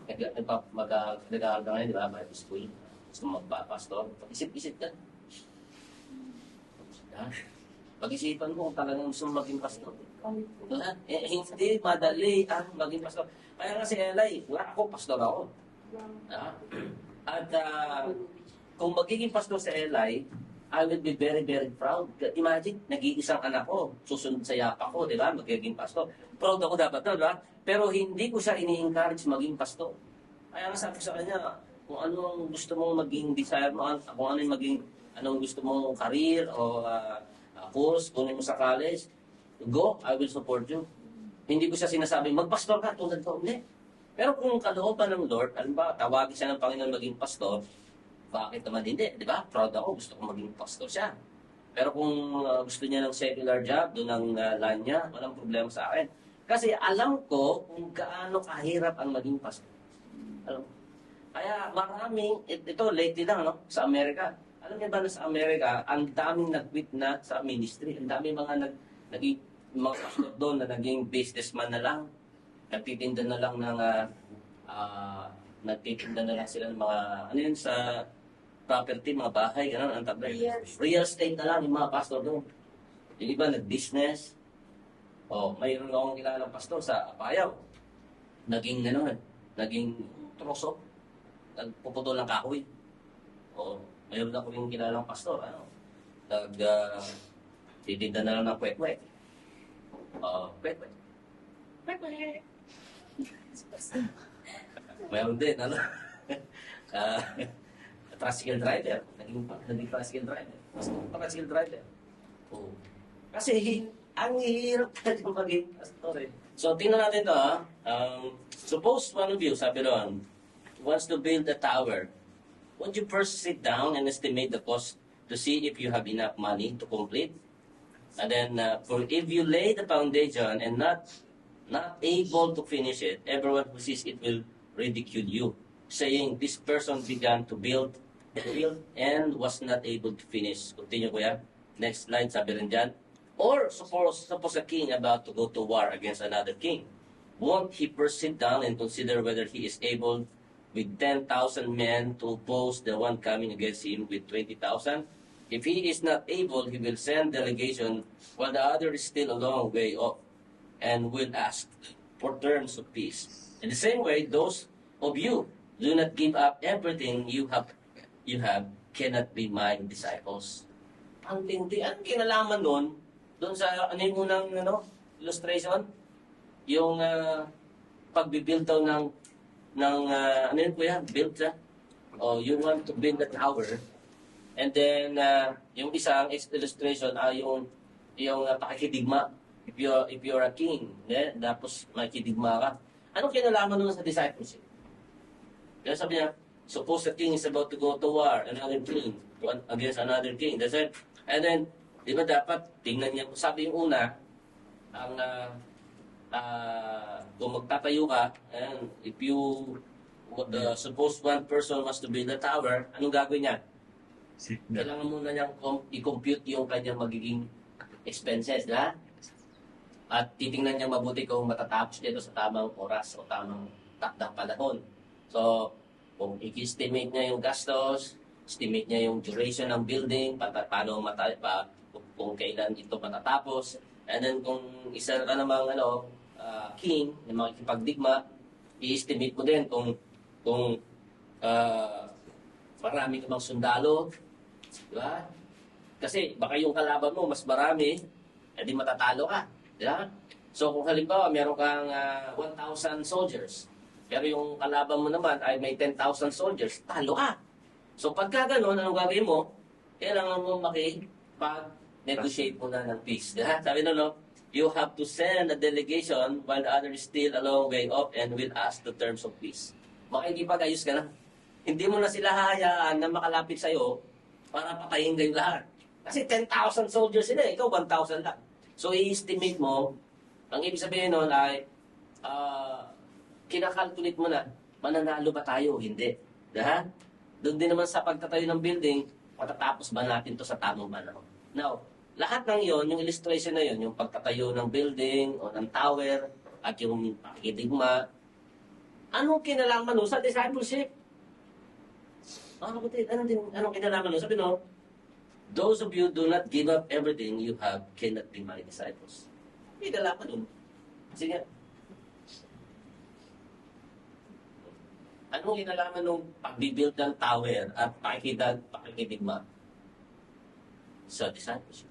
nag-aaral ka ngayon, di ba, Bible school, gusto magpapastor, pag-isip-isip ka. Pag-isipan mo kung talagang gusto maging pastor. Hindi madali ang maging pastor. Kaya nga si Eli, wala ako, pastor ako. Ah, At kung magiging pastor sa LI, I will be very, very proud. Imagine, nag-iisang anak ko, susunod sa yapa ko, di ba? Magiging pastor. Proud ako dapat na, di ba? Pero hindi ko siya ini-encourage maging pastor. Kaya nga sabi ko sa kanya, kung ano ang gusto mong maging desire mo, kung ano yung maging, anong gusto mong career o course, kung ano mo sa college, go, I will support you. Hindi ko siya sinasabing, magpastor ka, tulad ko, hindi. Pero kung kalooban ng Lord, alam ba, tawagin siya ng Panginoon maging pastor, bakit naman hindi, di ba? Proud ako, gusto ko maging pastor siya. Pero kung gusto niya ng secular job, doon ang line niya, walang problema sa akin. Kasi alam ko kung gaano kahirap ang maging pastor. Alam mo? Kaya maraming, ito lately lang, no? Sa Amerika. Alam niyo ba na sa Amerika, ang daming nag-quit na sa ministry. Ang daming mga naging mga pastor doon na naging businessman na lang. Nagtitinda na lang ng nagtitinda na lang sila ng mga ano yun sa property, mga bahay, gano'n ang tablet. Real estate na lang yung mga pastor doon. Yung iba nag-business. Mayroon akong kilalang pastor sa Apayao. Naging naging troso. Nagpuputol ng kahoy. Mayroon ako yung kilalang pastor, titinda na lang ng kwek-kwek. Kwek-kwek. Kwek-kwek. Mayroon din, tricycle driver. Naging tricycle driver. Tricycle driver. Kasi ang hirap talagang maging pastor eh. So, tingnan natin ito suppose one of you, sabi doon, wants to build a tower. Won't you first sit down and estimate the cost to see if you have enough money to complete? And then, for if you lay the foundation and not able to finish it, everyone who sees it will ridicule you, saying, this person began to build and was not able to finish. Continue, kuya. Next slide, sabi rin dyan. Or suppose a king about to go to war against another king. Won't he first sit down and consider whether he is able with 10,000 men to oppose the one coming against him with 20,000? If he is not able, he will send delegation while the other is still a long way off and will ask for terms of peace. In the same way, those of you do not give up everything you have cannot be my disciples. Ang tindi. Anong kinalaman nun? Doon sa yung unang illustration? Yung pagbibuild daw ng ano yun kuya? Build siya? You want to build a tower. And then, yung isang illustration ay yung pakikidigma. If you're a king, tapos makikidigma ka. Anong kinalaman nun sa discipleship? Kaya sabi niya, suppose the king is about to go to war, another king, against another king. That's it. And then, di ba dapat, tingnan niya, sabi yung una, kung magtatayo ka, and if you, suppose one person wants to build a tower, anong gagawin niya? Kailangan muna niyang i-compute yung kanyang magiging expenses, ha? At titingnan niya mabuti kung matatapos dito sa tamang oras o tamang takdang panahon. So, kung i-estimate niya yung gastos, estimate niya yung duration ng building, kung kailan ito matatapos, and then kung isa ka namang king, na makikipagdigma, i-estimate mo din kung marami ka bang sundalo, di ba? Kasi baka yung kalaban mo mas marami, edi matatalo ka, di ba? So kung halimbawa meron kang 1,000 soldiers, pero yung kalaban mo naman ay may 10,000 soldiers, talo ka. So pagka gano'n, anong gagawin mo? Kailangan mo makipag-negotiate muna ng peace. Diba? Sabi no, you have to send a delegation while the other is still a long way off and will ask the terms of peace. Makikipag-ayos ka na. Hindi mo na sila hahayaan na makalapit sa'yo para patayin kayong lahat. Kasi 10,000 soldiers sila, ikaw 1,000 lang. So i-estimate mo, ang ibig sabihin nun ay, kinakalculate mo na, mananalo ba tayo? Hindi. Diba? Doon din naman sa pagtatayo ng building, matatapos ba natin to sa tamang panahon? Now, lahat ng yon, yung illustration na yon, yung pagtatayo ng building o ng tower, at yung pakikidigma, anong kinalaman nun sa discipleship? Mga kapatid, anong kinalaman nun? Sabi no, those of you do not give up everything you have cannot be my disciples. May kinalaman nun. Sige. Anong kinalaman nung pag-build ng tower at pakikidigma sa discipleship?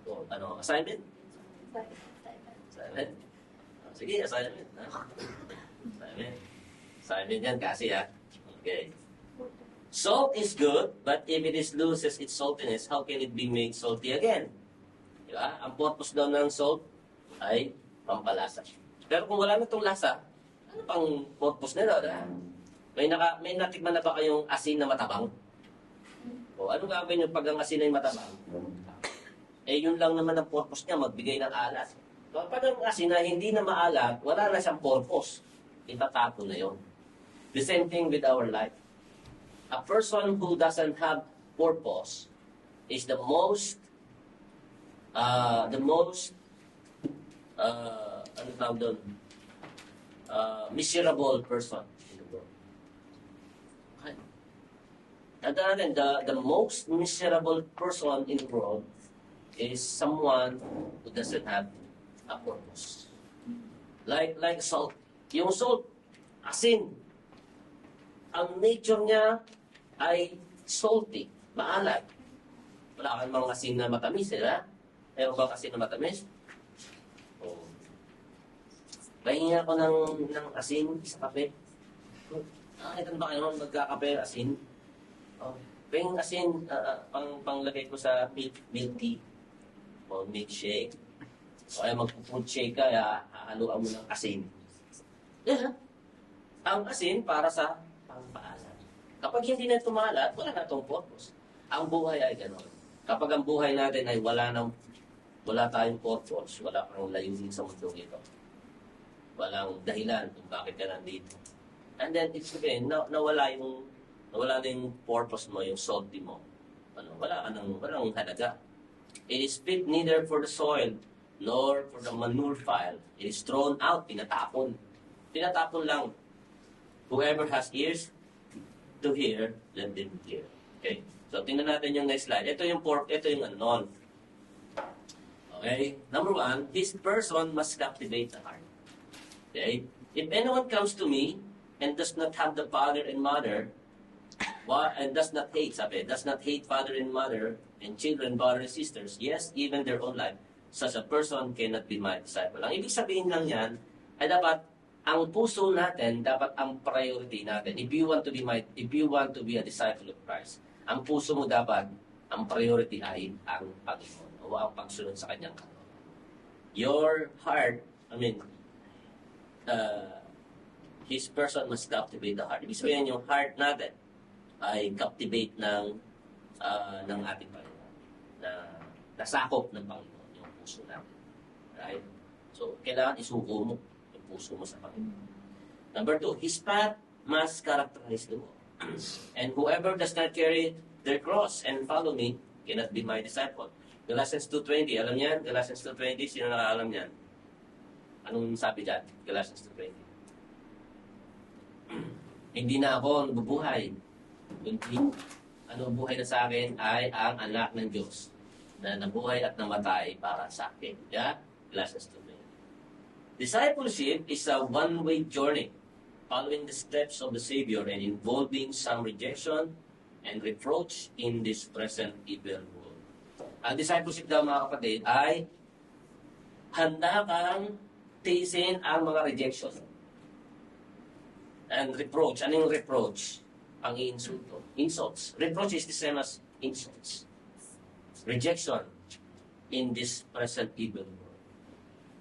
O, ano, assignment? Assignment? Sige, assignment. Assignment. Assignment yan kasi Okay. Salt is good, but if it loses its saltiness, how can it be made salty again? Diba? Ang purpose daw ng salt ay pampalasa. Pero kung wala na itong lasa, ano pang purpose nila? May natikman na ba kayong asin na matabang? O ano gagawin nyo pag ang asin ay matabang? Yun lang naman ang purpose niya, magbigay ng alat. Kapag ang asin na hindi na maalat, wala na siyang purpose. Itatapo na yun. The same thing with our life. A person who doesn't have purpose is the most ano tawag doon? Miserable person in the world. Okay. Tandaan natin, the most miserable person in the world is someone who doesn't have a purpose. Like salt. Yung salt, asin. Ang nature niya ay salty, maalat. Wala kang mga asin na matamis, diba? Meron bang asin na matamis? Oh. Pahingi ako ng asin sa kape. Ito ba kayo magkakape, asin? Oh. Pahingi asin, panglagay ko sa milk tea o milkshake. O kaya mag-food shake ka, haluan mo ng asin. Yeah. Ang asin para sa pangpaalat. Kapag hindi na tumalat, wala na itong purpose. Ang buhay ay gano'n. Kapag ang buhay natin ay wala tayong purpose, wala kang layunin sa mundong ito. Walang dahilan kung bakit ka nandito. And then, it's okay, nawala na yung purpose mo, yung salty mo. Walang halaga. It is fit neither for the soil, nor for the manure pile. It is thrown out, tinatapon. Tinatapon lang. Whoever has ears to hear, let them hear. Okay? So, tingnan natin yung next slide. Ito yung unknown. Okay? Number 1, this person must captivate the heart. Okay? If anyone comes to me and does not have the father and mother, and does not hate father and mother, and children, brothers and sisters, yes, even their own life, such a person cannot be my disciple. Ang ibig sabihin lang yan, ay dapat ang puso natin, dapat ang priority natin. If you want to be a disciple of Christ, ang puso mo dapat, ang priority ay ang Panginoon o ang pagsunod sa kanyang kalooban. Your heart, his person must captivate the heart. Ibig sabihin yung heart natin ay captivate ng ating Panginoon, na nasakop ng Panginoon yung puso natin. Right? So, kailangan isuko mo yung puso mo sa Panginoon. Number 2, his path must characterize the world. And whoever does not carry their cross and follow me cannot be my disciple. Galatians 2:20, alam niyan? Galatians 2:20, sino nakaalam niyan? Anong sabi dyan? Galatians 2:20. Hindi na ako nabubuhay. Kundi, buhay na sa akin ay ang anak ng Diyos na nabuhay at namatay para sa akin. Yeah? Galatians 2:20. Discipleship is a one-way journey, following the steps of the Savior and involving some rejection and reproach in this present evil world. Ang discipleship daw, mga kapatid, ay handa kang tiisin ang mga rejection and reproach. Ano yung reproach? Ang insulto. Insults. Reproach is the same as insults. Rejection in this present evil world.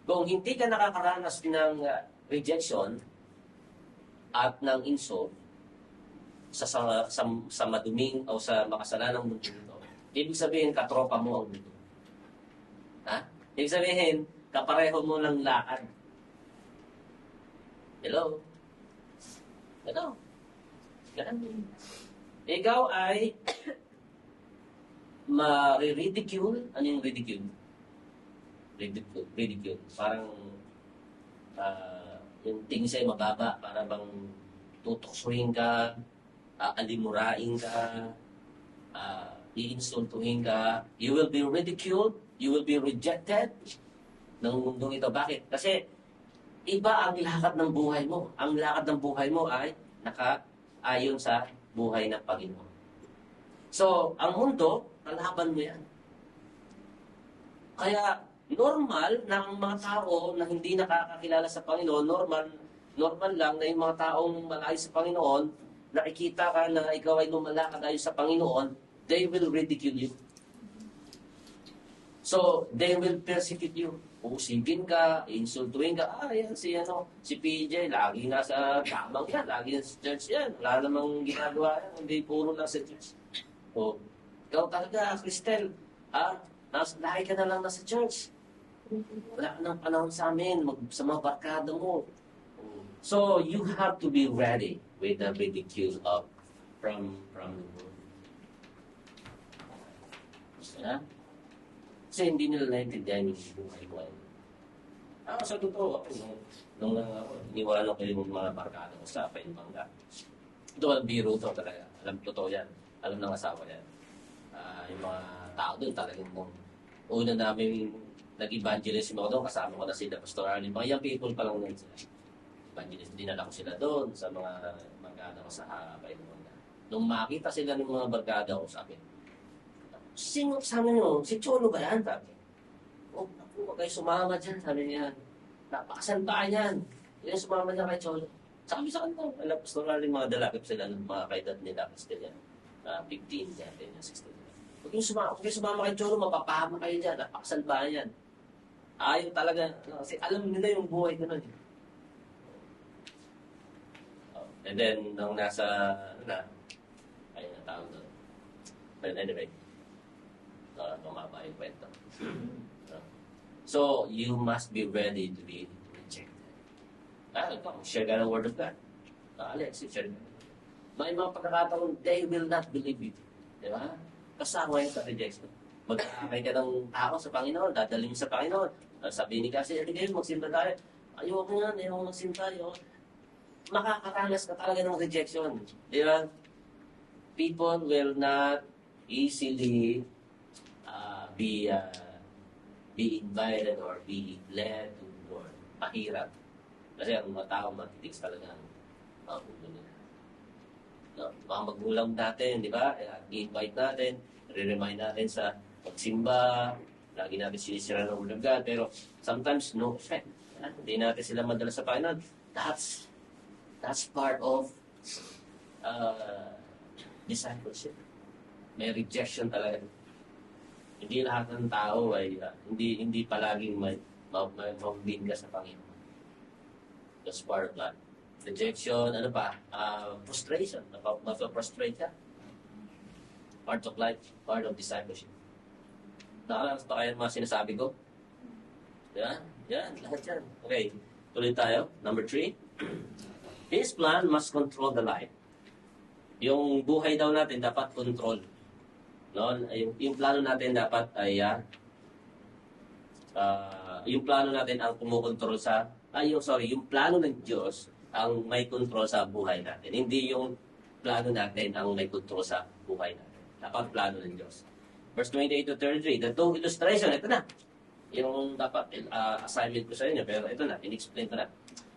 Kung hindi ka nakakaranas ng rejection at ng insult sa maduming o sa makasalanang mundo ito, ibig sabihin katropa mo ang mundo. Ha? Ibig sabihin, kapareho mo ng lakad. Hello? Hello? Ganun. Ikaw ay ma-ridicule. Ano yung ridicule? Ridicule. Parang yung tingin sa'yo mababa, para bang tutuksuhin ka, alimurain ka, iinsultuhin ka. You will be ridiculed, you will be rejected ng mundong ito. Bakit? Kasi Iba ang lakad ng buhay mo. Ang lakad ng buhay mo ay nakaayon sa buhay ng Panginoon. So, ang mundo, kalaban mo yan. Kaya, normal na ang mga tao na hindi nakakakilala sa Panginoon, normal lang na yung mga taong malayo sa Panginoon, nakikita ka na ikaw ay lumalakad ayon sa Panginoon, they will ridicule you. So, they will persecute you. Usipin ka, insultuin ka, yan si PJ, lagi nasa tamang yan, lagi nasa church yan, wala namang ginagawa yan, hindi puro lang sa church. O, ikaw talaga, Cristel, lagi ka na lang nasa church. Wala ka ng panahon sa amin, sa mga barkada mo. So, you have to be ready with the ridicule from the world. Yeah? Kasi hindi nila naintindihan yung buhay-buhay. Sa totoo, nung iniwanan ko yung mga barkada ko sa Painbanga. Ito, biro to talaga. Alam, totoo yan. Alam ng asawa yan. Yung mga tao doon talagang nung una namin nag-evangelism ako doon, kasama ko na sila, Pastor Arlene. Mga young people pa lang nun sila. Evangelism, dinala ko sila doon sa mga barkada ko sa Painbanga. Nung makita sila ng mga barkada ko sa akin, sino kasama nyo? Si Cholo ba yan? Sabi. Naku, huwag kayo sumama dyan. Sabi niya, napakasandaan yan. Yan sumama dyan kay Cholo. Sabi sa kanila, alam, pastoralin mga dalakip sila ng mga kaedad nila, kasi yan, 15, 16. Huwag kayo sumama kay Cholo, mapapahama kayo dyan. Napakasandaan yan. Ayaw talaga, kasi alam nila yung buhay ko nun. And then, nung nasa, ayun na tawag doon. But anyway, bumaba yung kwento. So, you must be ready to be rejected. Share ka ng word of God. Alex, share ka. May mga pagkakataon, they will not believe you. Di ba? Kasama yun sa rejection. Mag-aakay ka ng tao sa Panginoon, dadalhin mo sa Panginoon. Sabihin ni kasi, ngayon magsimba tayo. Ayoko nga, ayoko magsimba tayo. Makakaranas ka talaga ng rejection. Di ba? People will not easily be invited or be led to Lord. Mahirap. Kasi ang mga tao matitigs talaga ang ulo nila. Mga magulang natin, di ba? I-invite natin, re-remind natin sa pagsimba, lagi natin sinisira ng ulo ng God, pero sometimes no effect. Hindi natin sila madala sa Panginoon. That's part of discipleship. May rejection talaga. Hindi lahat ng tao ay hindi palaging may mabin ka sa Panginoon. That's part of that. Rejection, frustration. Frustrate ka. Part of life, part of discipleship. Nakalakas pa kayo mga sinasabi ko? Yan, lahat yan. Okay, tuloy tayo. Number 3. His plan must control the life. Yung buhay daw natin dapat control. No, yung plano natin dapat ay yung plano natin ang kumukontrol sa yung plano ng Diyos ang may control sa buhay natin. Hindi yung plano natin ang may control sa buhay natin. Dapat plano ng Diyos. Verse 28 to 33, the two illustration, ito na. Yung dapat assignment ko sa inyo, pero ito na, in-explain ko na.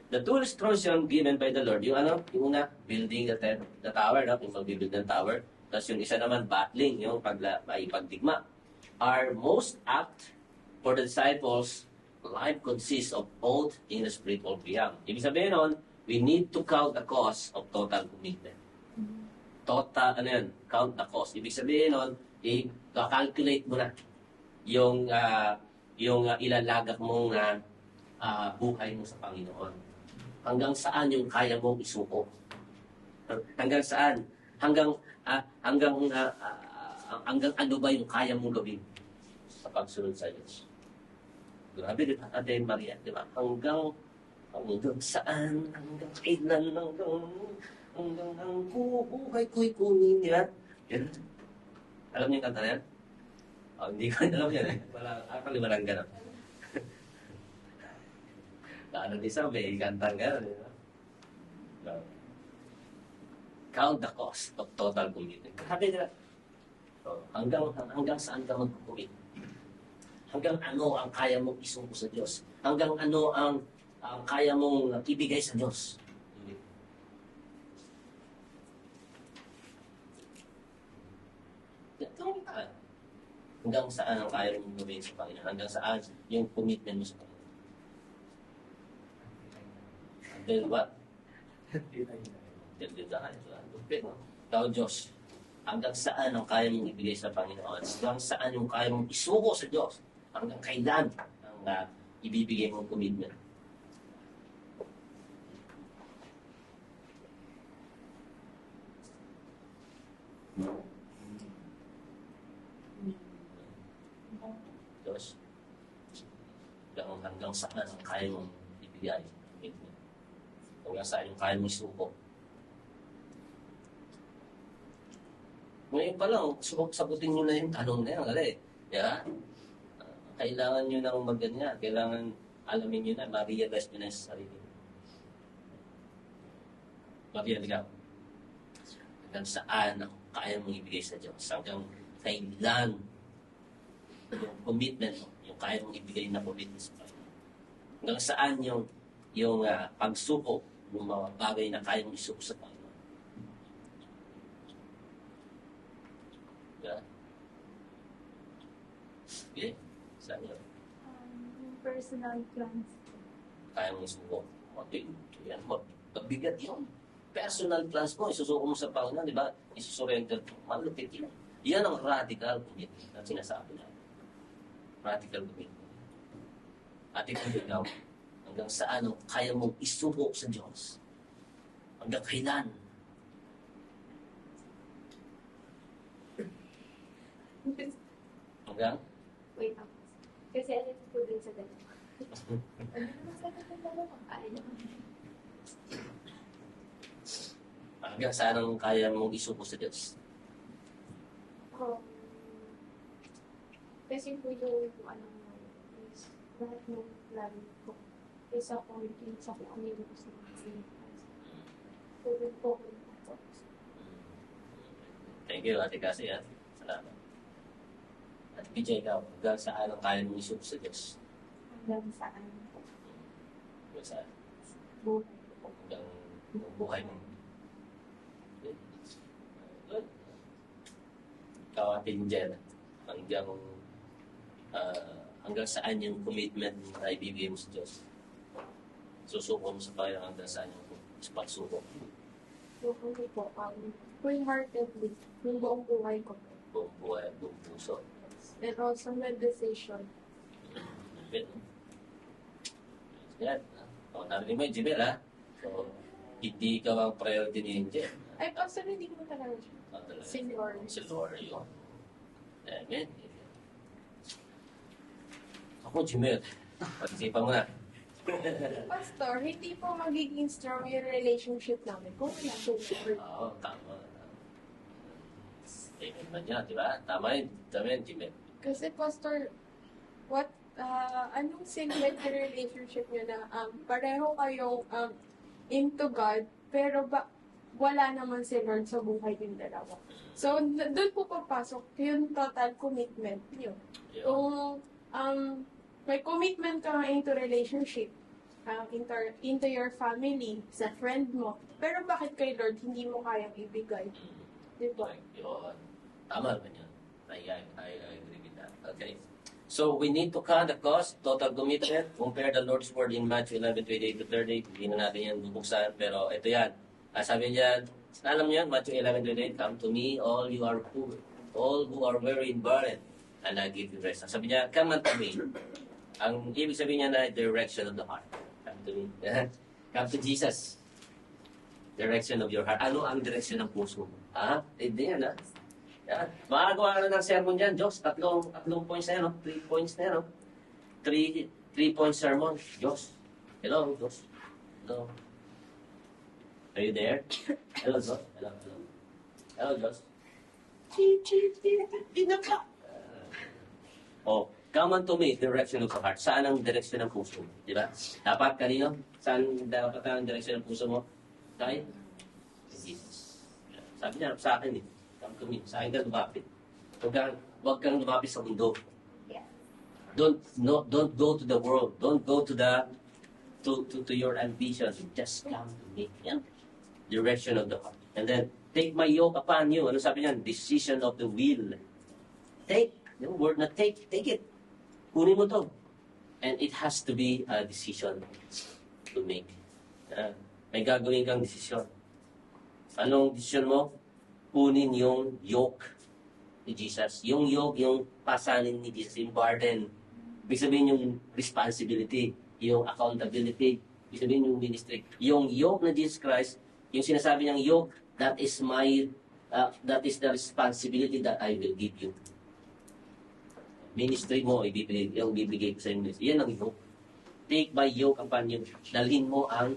The two illustration given by the Lord, yung una, building the tower, yung magbibuild ng tower. Tapos yung isa naman, battling, yung pagdigma, are most apt for the disciples. Life consists of both in the spiritual realm. Ibig sabihin nun, we need to count the cost of total commitment. Count the cost. Ibig sabihin nun, i-calculate mo na yung ilalagak mong buhay mo sa Panginoon. Hanggang saan yung kaya mong isuko? Hanggang saan? Hanggang ano ba yung kaya mong gawin sa pagsunod sa Diyos? Grabe, di ba? Ate Maria, di ba? Hanggang saan? Hanggang kailan? Hanggang ang buhay ko'y kunin. Di ba? Yan. Alam niyo yung kanta na yan? Hindi ko alam yan eh. Kalimarang gano'n. Ano di sabi, kantang gano'n. Di ba? Count the cost of total commitment. Sabi nila, hanggang saan ka mag-commit? Hanggang ano ang kaya mong isuko sa Diyos? Hanggang ano ang kaya mong ibigay sa Diyos. Hanggang saan ang kaya mong gawin sa Panginoon? Hanggang saan yung commitment mo sa Panginoon? Until what? Until the time. Ikaw, Diyos, hanggang saan ang kaya mong ibigay sa Panginoon? Hanggang saan yung kaya mong isuko sa Diyos? Hanggang kailan ang ibibigay mong commitment? Diyos, hanggang saan ang kaya mong ibigay commitment? Hanggang saan yung kaya mong isuko? Ngayon pa lang, sagutin nyo na yung tanong na yan. Kasi, yeah? Kailangan nyo nang magganyan. Kailangan alamin nyo na, ma-realize nyo na sa sarili. Marian, ikaw. Hanggang saan ang kaya mong ibigay sa Diyos? Hanggang kailan yung commitment mo, yung kaya mong ibigay na commitment sa Panginoon? Hanggang saan yung pagsuko ng mga bagay na kaya mong isuko sa Panginoon? Okay? Saan yun? Yung personal plans. Kaya mong isuko. Okay, yan mo. Mabigat yun. Personal plans mo, isusuko mo sa Panginoon, di ba? Isusurrender mo. Malupit yun. Yan ang radical commitment na sinasabi na. Radical commitment. At ikaw, hanggang saan ang kaya mong isuko sa Diyos? Hanggang kailan? Hanggang? Wait ako. Kasi ano po dun sa dalawa. Ano naman sa dalawa? Ay, Hanggang saan ang kaya mong isuko sa Diyos? kasi po yung ano is lahat ng plan ko is according sa kung ano yung gusto ko sa so, dun po ko na-focus. Thank you, Ate Cassie. Salamat. At PJ, ikaw, hanggang saan ang kaya mong isuko sa Diyos? Hanggang saan Hanggang saan? buhay ko. Hanggang buhay mo. Good. Ikaw, Ate Angel, hanggang saan yung commitment na ibibigay mo sa Diyos? Susuko mo sa Panginoon hanggang saan yung pagsuko? So, ano po, wholeheartedly, yung buong buhay ko. Buong buhay at buong puso. And also my decision. Good. Yan. Narinig mo yung Jimel, ha? So, hindi ikaw ang priority ni Angel. Ay, actually, hindi ko talaga siya. Si Lord. Si Lord, yun. Amen. Ako, Jimel. Pag-isipan mo na. Pastor, hindi po magiging strong yung relationship namin kung wala po Lord. Oo, tama. Amen man yan, di ba? Tama yun. Tama yun, Jimel. Kasi Pastor, anong segment ng relationship nyo na pareho kayong into God, pero wala naman si Lord sa buhay yung dalawa. So, doon po papasok yung total commitment nyo. Yun. Kung may commitment ka nga into relationship, into your family, sa friend mo, pero bakit kay Lord hindi mo kayang ibigay? Diba? Yun. Tama naman yun. I agree with that. Okay. So, we need to count the cost, total commitment, compare the Lord's word in Matthew 11:28 to 30. Hindi na natin yan bubuksan, pero ito yan. Sabi niya, alam niyo yan, Matthew 11:28, come to me, all you are poor, all who are weary and burdened, and I give you rest. Sabi niya, come unto me. Ang ibig sabihin niya na direction of the heart. Come to me. Come to Jesus. Direction of your heart. Ano ang direction ng puso mo? Hindi yan, ha? Yan. Makagawa ka na ng sermon dyan, Diyos. Tatlong points na yan, no? 3 points na yan, no? 3-point sermon. Diyos. Hello, Diyos. Hello. Are you there? Hello, Diyos. Hello, hello. Hello, Diyos. Come unto me, direction of the heart. Saan ang direction ng puso mo? Di ba? Dapat kanino? Saan dapat ang direction ng puso mo? Kay Jesus. Sabi niya, sa akin eh. Come to me. Sa akin ka lumapit. Huwag kang lumapit sa mundo. Yeah. Don't go to the world. Don't go to to your ambition. Just come to me. Yan. Direction of the heart. And then, take my yoke upon you. Ano sabi niyan? Decision of the will. Take. Yung word na take it. Kunin mo to. And it has to be a decision to make. May gagawin kang desisyon. Anong desisyon mo? Kunin yung yoke ni Jesus. Yung yoke, yung pasanin ni Jesus, yung burden. Ibig sabihin yung responsibility, yung accountability. Ibig sabihin yung ministry. Yung yoke na Jesus Christ, yung sinasabi niyang yoke, that is the responsibility that I will give you. Ministry mo, yung bibigay ko sa inyo. Yan ang yoke. Take my yoke upon you. Dalhin mo ang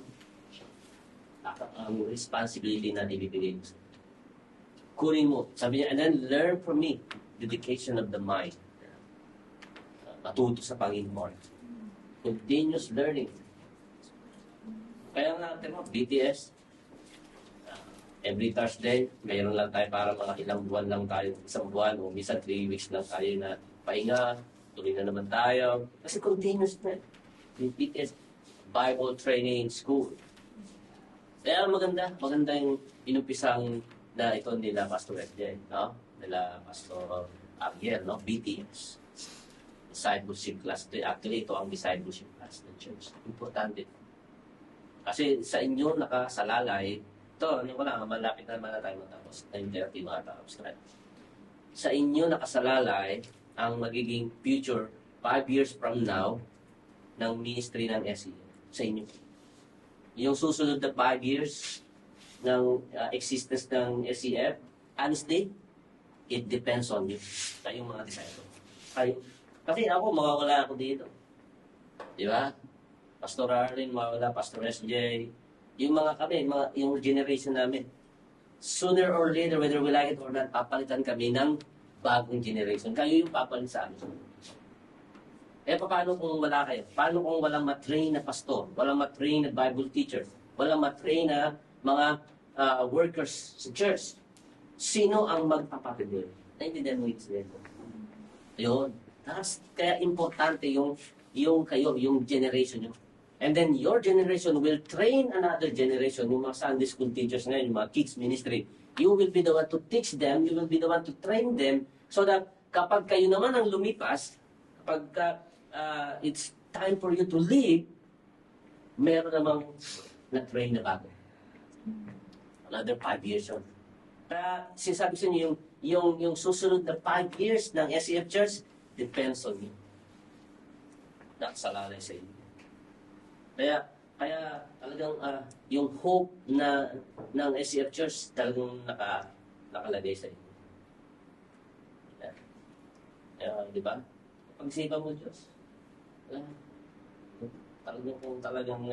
responsibility na ibibigay mo. Kunin mo. Sabi niya, and then learn from me. Dedication of the mind. Matuto sa Panginoon. Continuous learning. Kaya nga natin mo, BTS, every Thursday, mayroon lang tayo para mga ilang buwan lang tayo, isang buwan o minsan 3 weeks lang tayo na pahinga, tuloy na naman tayo. Kasi continuous na. BTS, Bible Training School. Kaya maganda yung inumpisang na ito nila Pastor FJ, no? Nila Pastor Ariel, no? BTS. Discipleship class. Actually, ito ang discipleship class ng church. Importante. Kasi sa inyo nakasalalay, ito, ano ko lang, malapit na naman na tayo matapos. 9:30 matapos. Sa inyo nakasalalay ang magiging future 5 years from now ng ministry ng SEF. Sa inyo. Yung susunod na 5 years ng existence ng SEF, honestly, it depends on you. Kayong mga disciple. Kasi ako, mawawala ako dito. Di ba? Pastor Arlen, mawawala, Pastor SJ, yung mga kami, yung generation namin. Sooner or later, whether we like it or not, papalitan kami ng bagong generation. Kayo yung papalit sa amin. Paano kung wala kayo? Paano kung walang matrain na pastor, walang matrain na Bible teacher, walang matrain na mga workers sa church? Sino ang magpapatuloy? Naintindihan mo ito? Yun. Kaya importante yung kayo, yung generation nyo. And then your generation will train another generation, yung mga Sunday school teachers ngayon, yung mga kids ministry. You will be the one to teach them, you will be the one to train them, so that kapag kayo naman ang lumipas, kapag it's time for you to leave, meron namang na-train na bago. Another 5 years yun. Kaya sinasabi sa inyo, yung susunod na 5 years ng SEF Church, depends on you. Nakasalalay sa inyo. Kaya talagang yung hope na ng SEF Church talagang nakalagay sa inyo. Di ba? Pag-isipan mo Diyos. Talagang kung talagang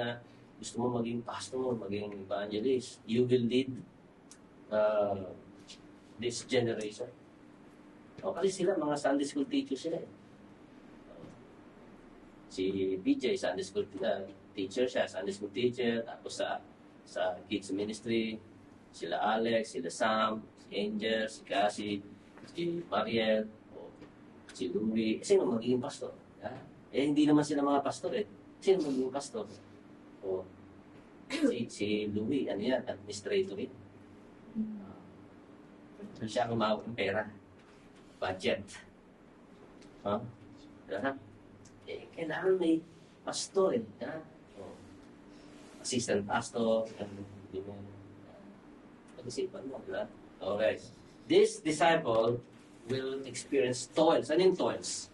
gusto mo maging pastor, maging evangelist, you will lead this generation. Kasi sila, mga Sunday school teachers sila. Si BJ, Sunday school teacher siya, Sunday school teacher. Tapos sa kids ministry, sila Alex, sila Sam, si Angel, si Cassie, si Mariel, si Louie. Sino magiging pastor? Hindi naman sila mga pastor eh. Sino magiging pastor? Si Louie, ano yan, administrator eh. Siya ang umawag ng pera. Budget. Kailangan may pastor eh. Assistant pastor. Pag-isipan mo, diba? Okay. This disciple will experience toils. Ano yung toils?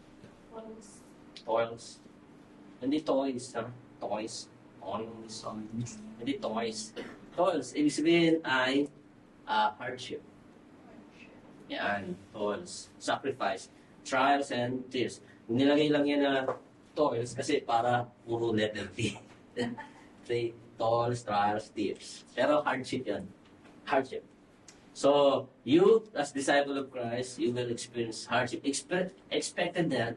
Toils. Hindi toys, ha? Toys. Hindi toys. Toils. Ibig sabihin ay hardship. Yan. Toils. Sacrifice. Trials and tears. Nilagay lang yan na toils kasi para puro letter T. Toils, trials, tears. Pero hardship yan. Hardship. So, you, as disciple of Christ, you will experience hardship. Expected na yan.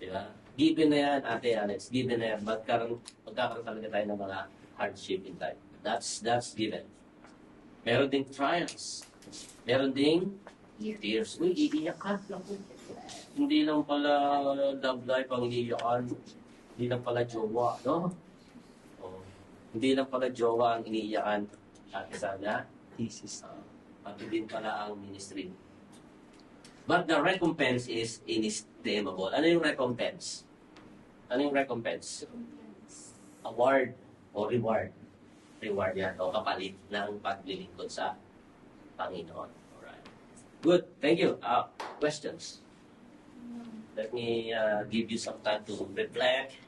Diba? Given na yan, Ate Alex. Given na yan. Magkakaroon talaga tayo ng mga hardship in life. That's given. Meron ding trials. Meron ding tears. Uy, iiyak ka. Hindi lang pala love life ang iiyakan. Hindi lang pala jowa, no? Hindi lang pala jowa ang iniiyakan at sana thesis. Pati din pala ang ministry. But the recompense is inestimable. Ano yung recompense? Ano yung recompense? Award o reward. Reward yan o kapalit ng paglilingkod sa Panginoon. Alright. Good. Thank you. Questions? Let me give you some time to reflect.